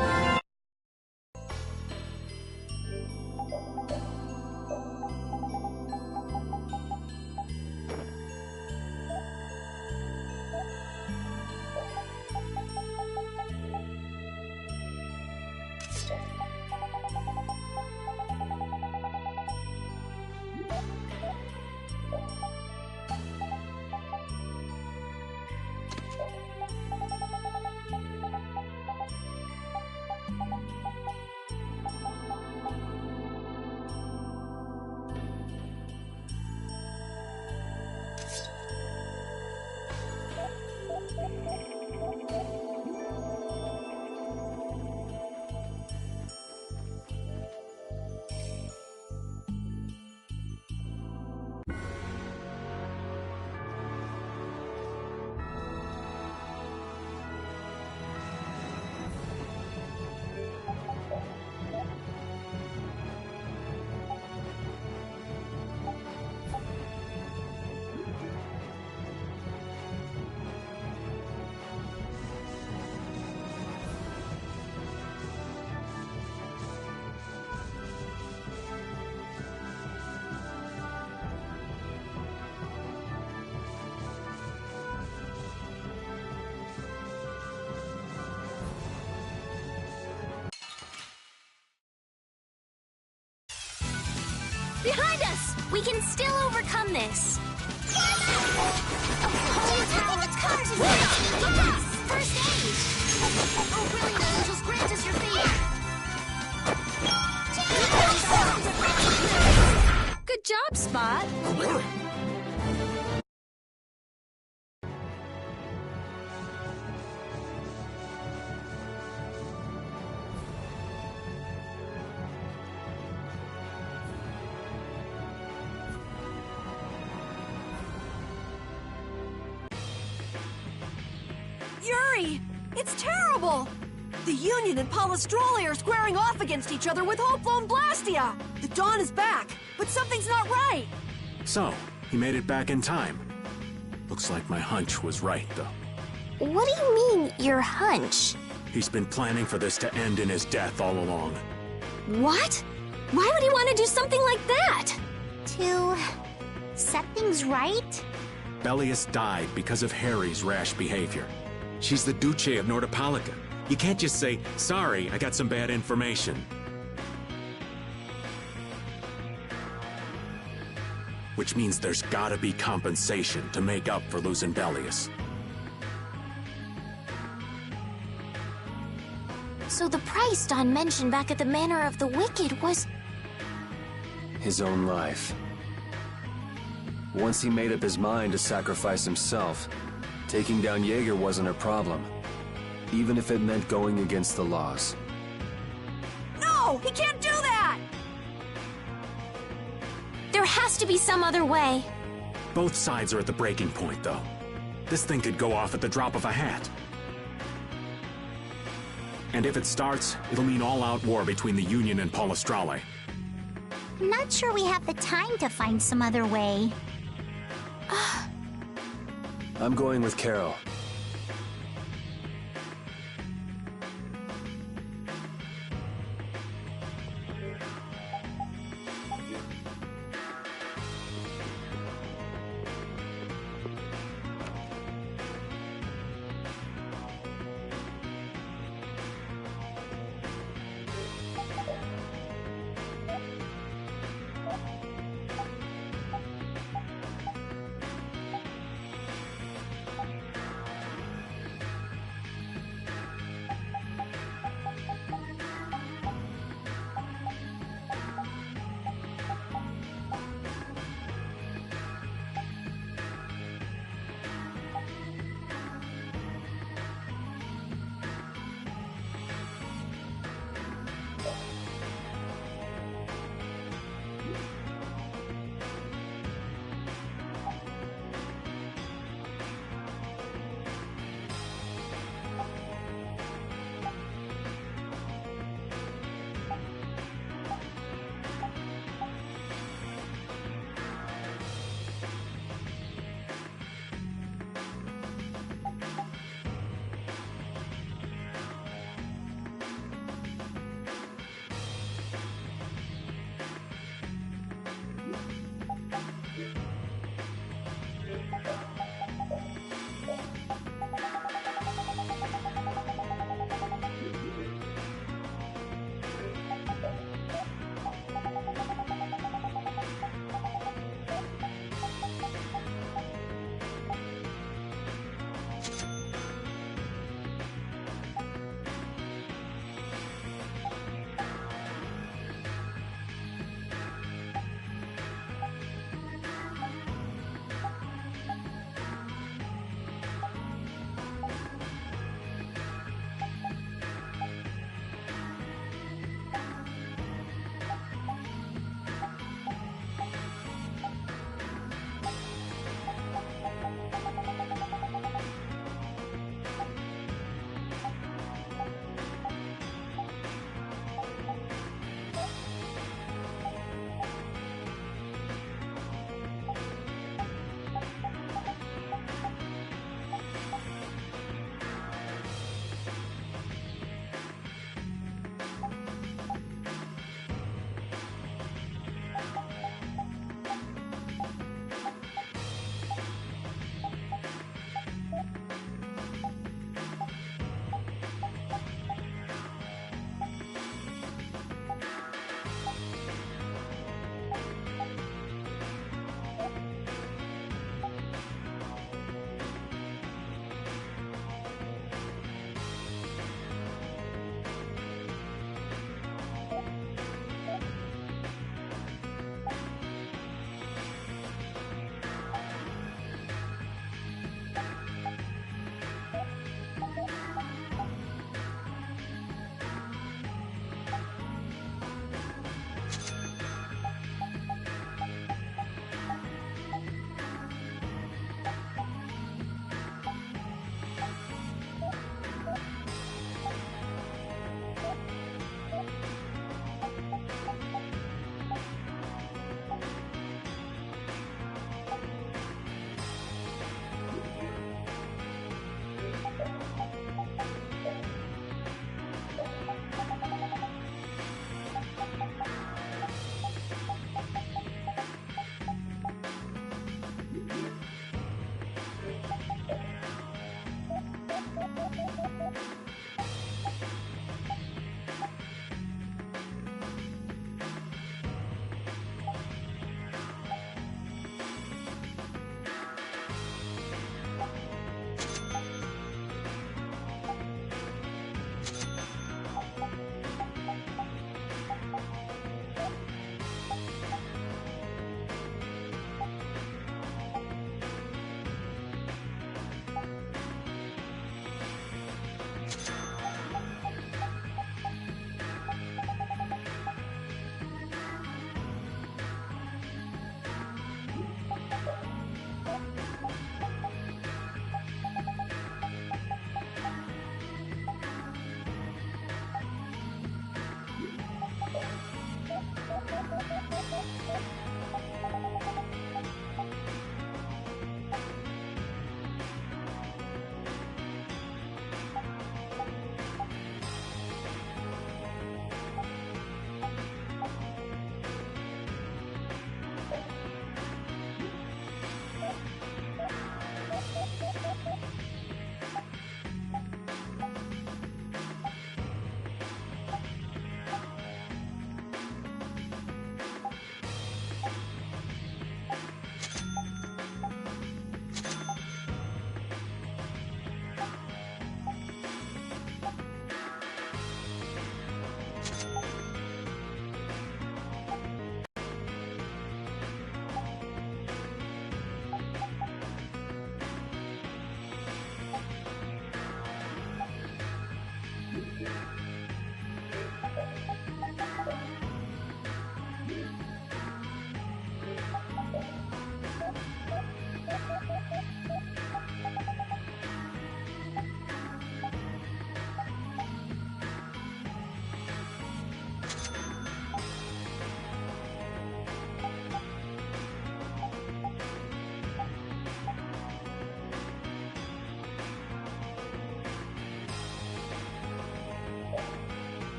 Behind us! We can still overcome this! Holy tower comes Yes! First aid! Oh, brilliant angels, grant us your favor! Good job, Spot. Yuri! It's terrible! The Union and Palestrole are squaring off against each other with Hopeful and Blastia! The Dawn is back, but something's not right! So, he made it back in time. Looks like my hunch was right, though. What do you mean, your hunch? He's been planning for this to end in his death all along. What? Why would he want to do something like that? To set things right? Belius died because of Harry's rash behavior. She's the Duce of Nordopolica. You can't just say, sorry, I got some bad information. Which means there's gotta be compensation to make up for losing Belius. So the price Don mentioned back at the Manor of the Wicked was... His own life. Once he made up his mind to sacrifice himself, taking down Jaeger wasn't a problem, even if it meant going against the laws. No! He can't do that! There has to be some other way. Both sides are at the breaking point, though. This thing could go off at the drop of a hat. And if it starts, it'll mean all-out war between the Union and Palestrale. I'm not sure we have the time to find some other way. I'm going with Carol.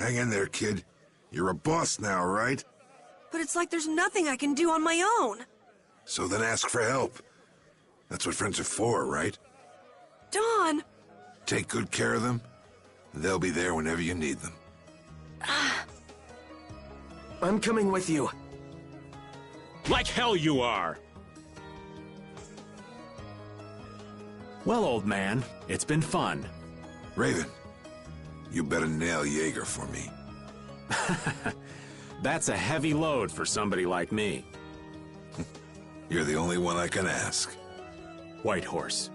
Hang in there, kid. You're a boss now, right? But it's like there's nothing I can do on my own. So then ask for help. That's what friends are for, right? Don! Take good care of them, and they'll be there whenever you need them. I'm coming with you. Like hell you are! Well, old man, it's been fun. Raven, you better nail Jaeger for me. That's a heavy load for somebody like me. You're the only one I can ask. White Horse.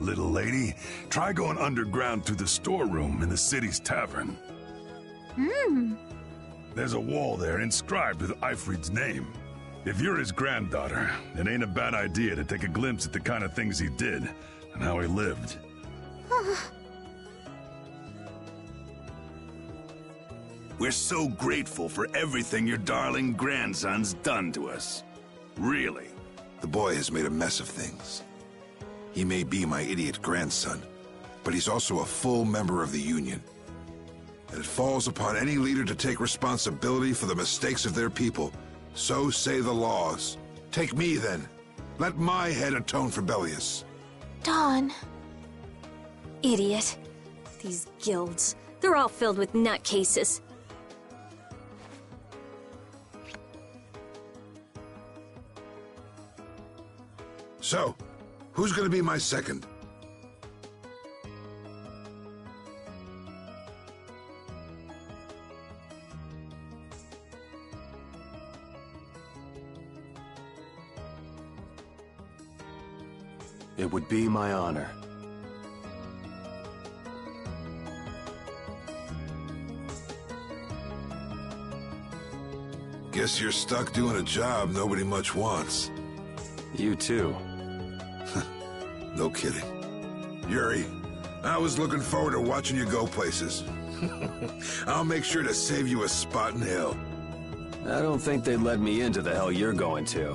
Little lady, try going underground to the storeroom in the city's tavern. There's a wall there inscribed with Eifried's name. If you're his granddaughter, it ain't a bad idea to take a glimpse at the kind of things he did and how he lived. We're so grateful for everything your darling grandson's done to us. Really. The boy has made a mess of things. He may be my idiot grandson, but he's also a full member of the Union. And it falls upon any leader to take responsibility for the mistakes of their people. So say the laws. Take me, then. Let my head atone for Bellius. Dawn. Idiot. These guilds, they're all filled with nutcases. So, who's gonna be my second? It would be my honor. Guess you're stuck doing a job nobody much wants. You too. No kidding. Yuri, I was looking forward to watching you go places. I'll make sure to save you a spot in hell. I don't think they'd let me into the hell you're going to.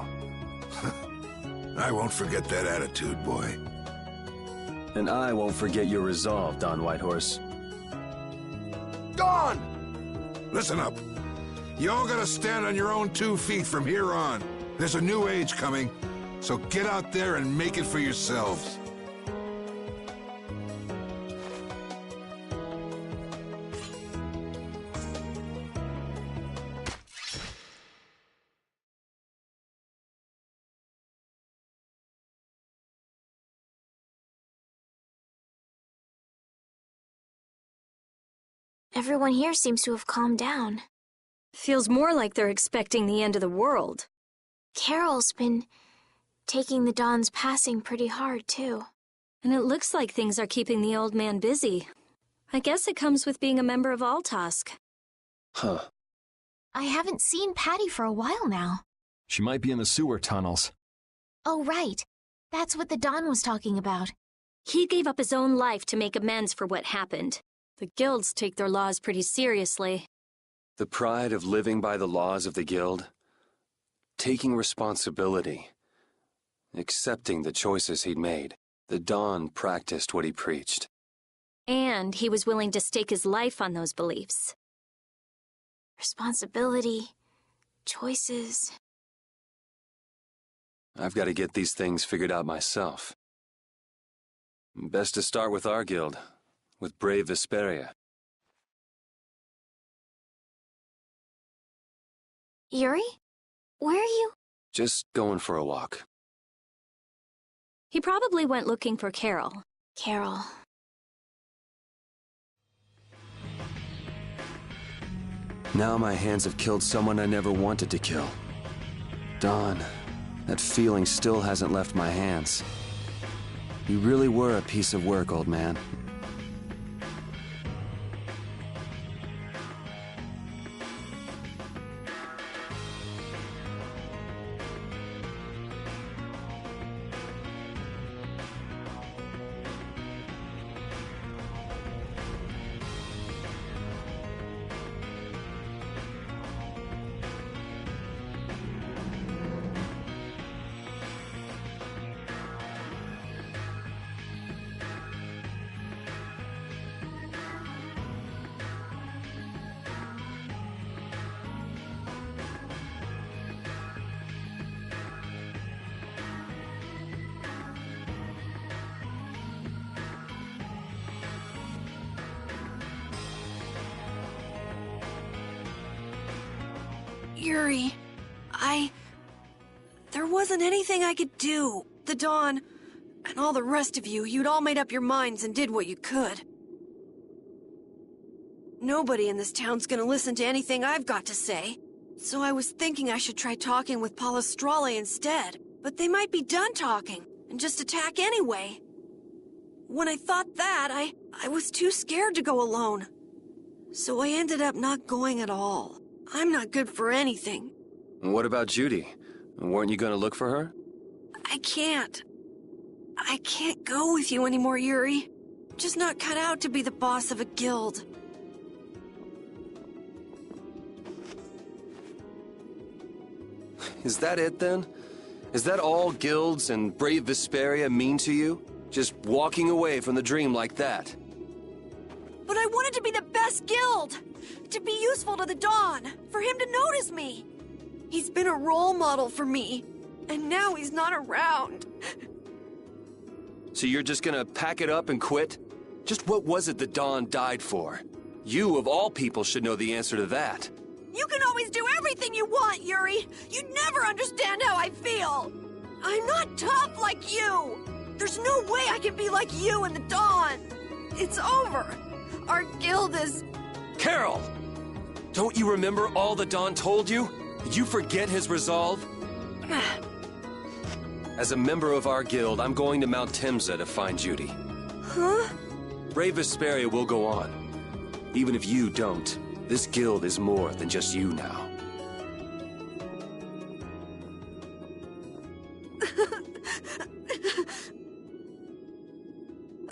I won't forget that attitude, boy. And I won't forget your resolve, Don Whitehorse. Dawn! Listen up. You all gotta stand on your own 2 feet from here on. There's a new age coming, so get out there and make it for yourselves. Everyone here seems to have calmed down. Feels more like they're expecting the end of the world. Carol's been taking the Dawn's passing pretty hard, too. And it looks like things are keeping the old man busy. I guess it comes with being a member of Altosk. Huh. I haven't seen Patty for a while now. She might be in the sewer tunnels. Oh, right. That's what the Dawn was talking about. He gave up his own life to make amends for what happened. The guilds take their laws pretty seriously. The pride of living by the laws of the guild, taking responsibility, accepting the choices he'd made. The Dawn practiced what he preached. And he was willing to stake his life on those beliefs. Responsibility, choices. I've got to get these things figured out myself. Best to start with our guild, with brave Vesperia. Yuri? Where are you? Just going for a walk. He probably went looking for Carol. Carol. Now my hands have killed someone I never wanted to kill. Dawn, that feeling still hasn't left my hands. You really were a piece of work, old man. Yuri, there wasn't anything I could do. The Dawn, and all the rest of you, you'd all made up your minds and did what you could. Nobody in this town's gonna listen to anything I've got to say. So I was thinking I should try talking with Palestrale instead. But they might be done talking, and just attack anyway. When I thought that, I was too scared to go alone. So I ended up not going at all. I'm not good for anything. What about Judy? Weren't you going to look for her? I can't. I can't go with you anymore, Yuri. I'm just not cut out to be the boss of a guild. Is that it then? Is that all guilds and brave Vesperia mean to you? Just walking away from the dream like that? But I wanted to be the best guild! To be useful to the Dawn, for him to notice me. He's been a role model for me, and now he's not around. So you're just gonna pack it up and quit? Just what was it the Dawn died for? You, of all people, should know the answer to that. You can always do everything you want, Yuri! You never understand how I feel! I'm not tough like you! There's no way I can be like you and the Dawn! It's over! Our guild is... Carol! Don't you remember all the Dawn told you? Did you forget his resolve? As a member of our guild, I'm going to Mount Temza to find Judy. Huh? Brave Vesperia will go on. Even if you don't, this guild is more than just you now.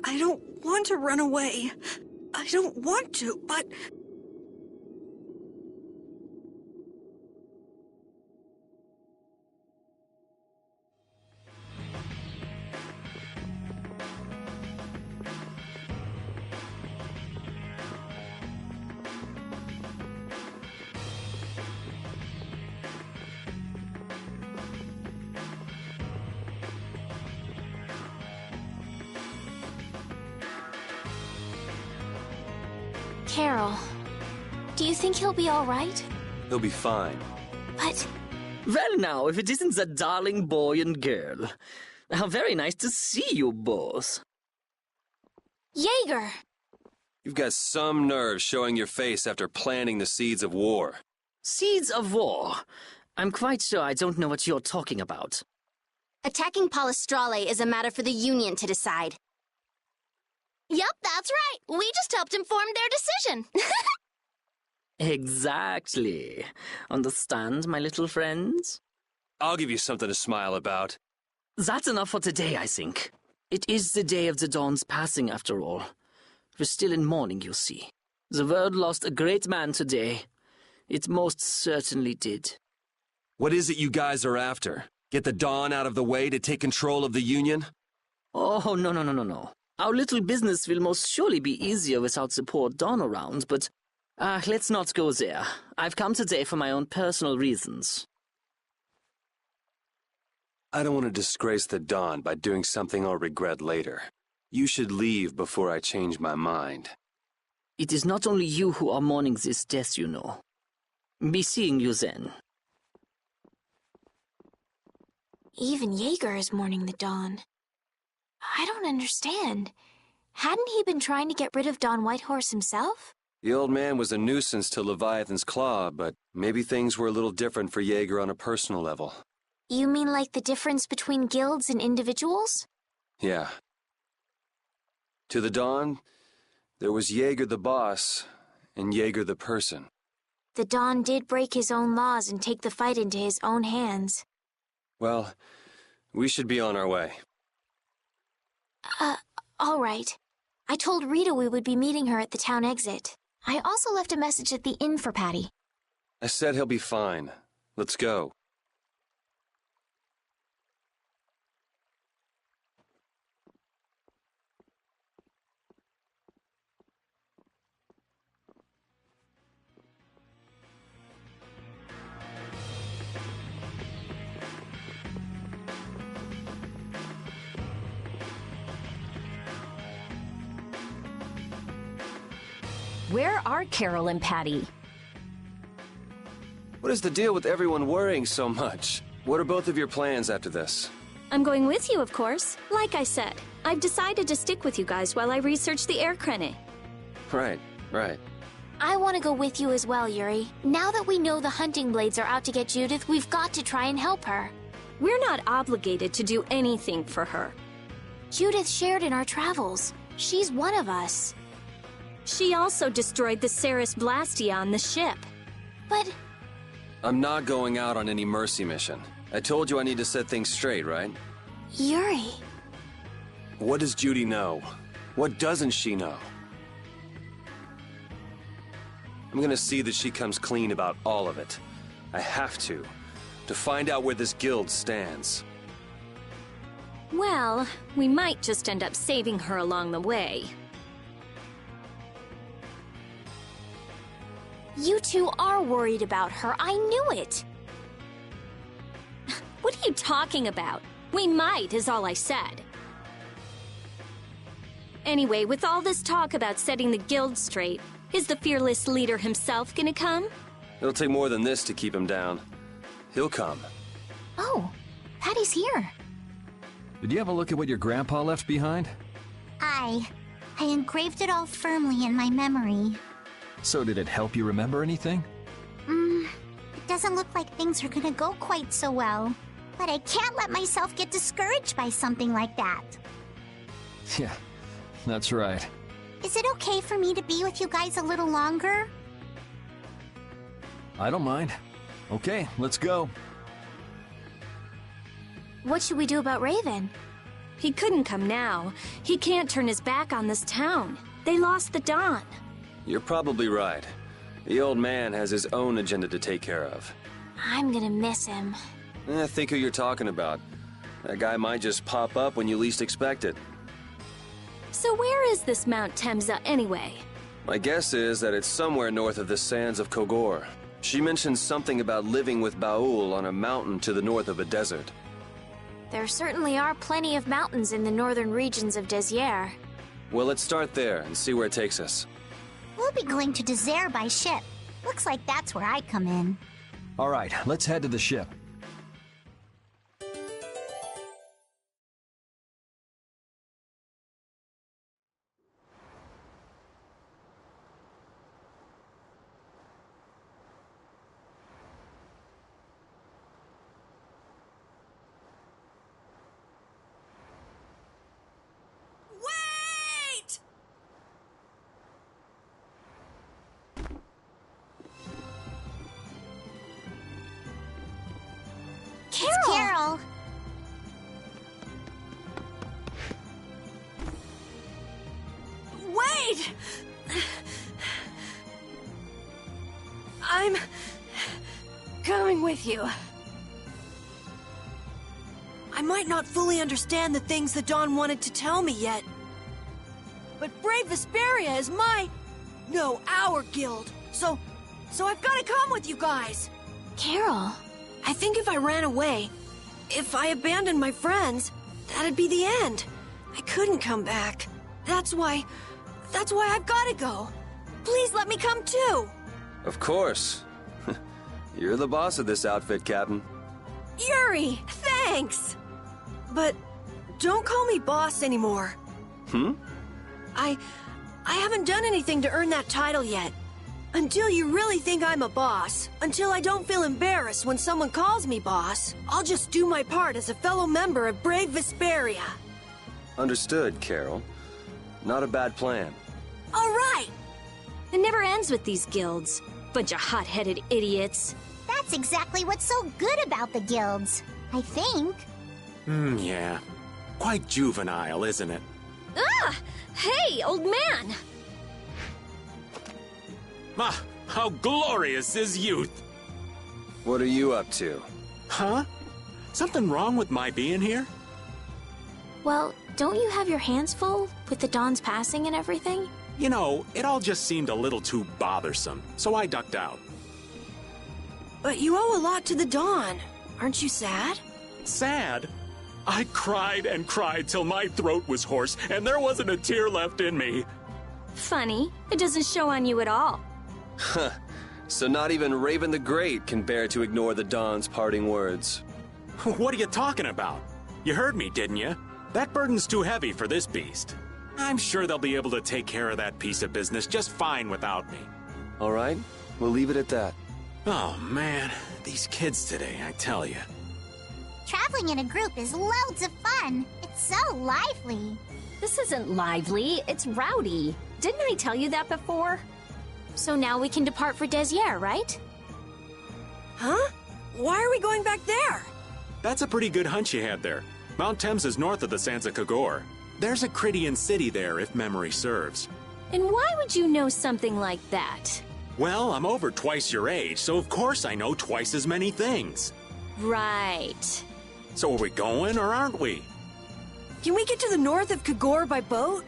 I don't want to run away. I don't want to, but... Carol, do you think he'll be all right? He'll be fine. But... Well now, if it isn't that darling boy and girl. How very nice to see you both. Jaeger! You've got some nerve showing your face after planting the seeds of war. Seeds of war? I'm quite sure I don't know what you're talking about. Attacking Palestrale is a matter for the Union to decide. Yep, that's right. We just helped inform their decision. Exactly. Understand, my little friends? I'll give you something to smile about. That's enough for today, I think. It is the day of the Dawn's passing, after all. We're still in mourning, you see. The world lost a great man today. It most certainly did. What is it you guys are after? Get the Dawn out of the way to take control of the Union? Oh, no. Our little business will most surely be easier without the poor Dawn around, but... let's not go there. I've come today for my own personal reasons. I don't want to disgrace the Dawn by doing something I'll regret later. You should leave before I change my mind. It is not only you who are mourning this death, you know. Be seeing you then. Even Jaeger is mourning the Dawn. I don't understand. Hadn't he been trying to get rid of Don Whitehorse himself? The old man was a nuisance to Leviathan's Claw, but maybe things were a little different for Jaeger on a personal level. You mean like the difference between guilds and individuals? Yeah. To the Dawn, there was Jaeger the boss, and Jaeger the person. The Dawn did break his own laws and take the fight into his own hands. Well, we should be on our way. All right. I told Rita we would be meeting her at the town exit. I also left a message at the inn for Patty. I said he'll be fine. Let's go. Where are Carol and Patty? What is the deal with everyone worrying so much? What are both of your plans after this? I'm going with you, of course. Like I said, I've decided to stick with you guys while I research the air crane. Right. I want to go with you as well, Yuri. Now that we know the hunting blades are out to get Judith, we've got to try and help her. We're not obligated to do anything for her. Judith shared in our travels. She's one of us. She also destroyed the Ceres Blastia on the ship. But... I'm not going out on any mercy mission. I told you I need to set things straight, right? Yuri... What does Judy know? What doesn't she know? I'm gonna see that she comes clean about all of it. I have to. to find out where this guild stands. Well, we might just end up saving her along the way. You two are worried about her. I knew it. What are you talking about? We might, is all I said. Anyway, with all this talk about setting the guild straight, is the fearless leader himself gonna come? It'll take more than this to keep him down. He'll come. Oh, Patty's here. Did you have a look at what your grandpa left behind? I engraved it all firmly in my memory. So did it help you remember anything? It doesn't look like things are gonna go quite so well. But I can't let myself get discouraged by something like that. Yeah, that's right. Is it okay for me to be with you guys a little longer? I don't mind. Okay, let's go. What should we do about Raven? He couldn't come now. He can't turn his back on this town. They lost the Dawn. You're probably right. The old man has his own agenda to take care of. I'm gonna miss him. Think who you're talking about. That guy might just pop up when you least expect it. So where is this Mount Temsa anyway? My guess is that it's somewhere north of the sands of Kogor. She mentioned something about living with Baul on a mountain to the north of a desert. There certainly are plenty of mountains in the northern regions of Desier. Well, let's start there and see where it takes us. We'll be going to Desier by ship. Looks like that's where I come in. All right, let's head to the ship. Carol! Wait! I'm coming with you. I might not fully understand the things the Dawn wanted to tell me yet. But Brave Vesperia is our guild. So I've got to come with you guys. Carol. I think if I ran away, if I abandoned my friends, that'd be the end. I couldn't come back. That's why I've got to go. Please let me come too. Of course. You're the boss of this outfit, Captain. Yuri, thanks. But don't call me boss anymore. I haven't done anything to earn that title yet. Until you really think I'm a boss, until I don't feel embarrassed when someone calls me boss, I'll just do my part as a fellow member of Brave Vesperia. Understood, Carol. Not a bad plan. All right. It never ends with these guilds. Bunch of hot-headed idiots. That's exactly what's so good about the guilds, I think. Yeah. Quite juvenile, isn't it? Ah! Hey, old man! Ah, how glorious is youth! What are you up to? Huh? Something wrong with my being here? Well, don't you have your hands full with the Dawn's passing and everything? You know, it all just seemed a little too bothersome, so I ducked out. But you owe a lot to the Dawn. Aren't you sad? Sad? I cried and cried till my throat was hoarse, and there wasn't a tear left in me. Funny, it doesn't show on you at all. Huh. So not even Raven the Great can bear to ignore the Dawn's parting words. What are you talking about? You heard me, didn't you? That burden's too heavy for this beast. I'm sure they'll be able to take care of that piece of business just fine without me. All right, we'll leave it at that. Oh, man. These kids today, I tell you. Traveling in a group is loads of fun. It's so lively. This isn't lively, it's rowdy. Didn't I tell you that before? So now we can depart for Desier, right? Huh? Why are we going back there? That's a pretty good hunch you had there. Mount Thames is north of the Sands of Kogor. There's a Crydian city there, if memory serves. And why would you know something like that? Well, I'm over twice your age, so of course I know twice as many things. Right. So are we going or aren't we? Can we get to the north of Kagor by boat?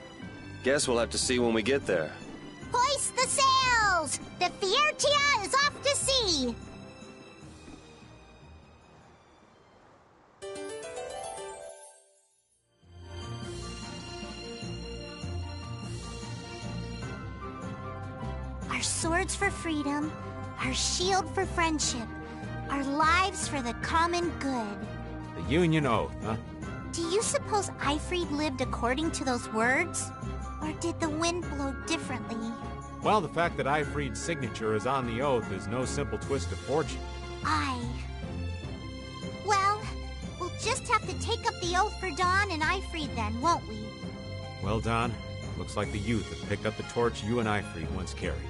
Guess we'll have to see when we get there. Hoist the sails! The Fiertia is off to sea! Our swords for freedom, our shield for friendship, our lives for the common good. The Union Oath, huh? Do you suppose Eifried lived according to those words? Or did the wind blow differently? Well, the fact that Eifried's signature is on the oath is no simple twist of fortune. Well, we'll just have to take up the oath for Dawn and Eifried then, won't we? Well, Don, looks like the youth have picked up the torch you and Eifried once carried.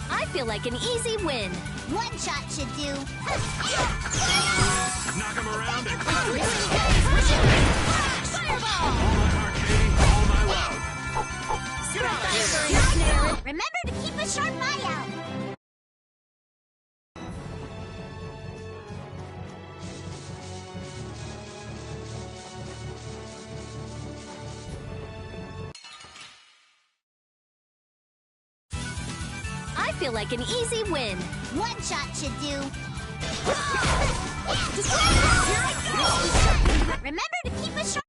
I feel like an easy win. One shot should do. Knock him around and... Fireball! All my heart, Katie. All my love. Get out of here! Remember to keep a sharp eye out. I feel like an easy win. One shot should do. Remember to keep a sharp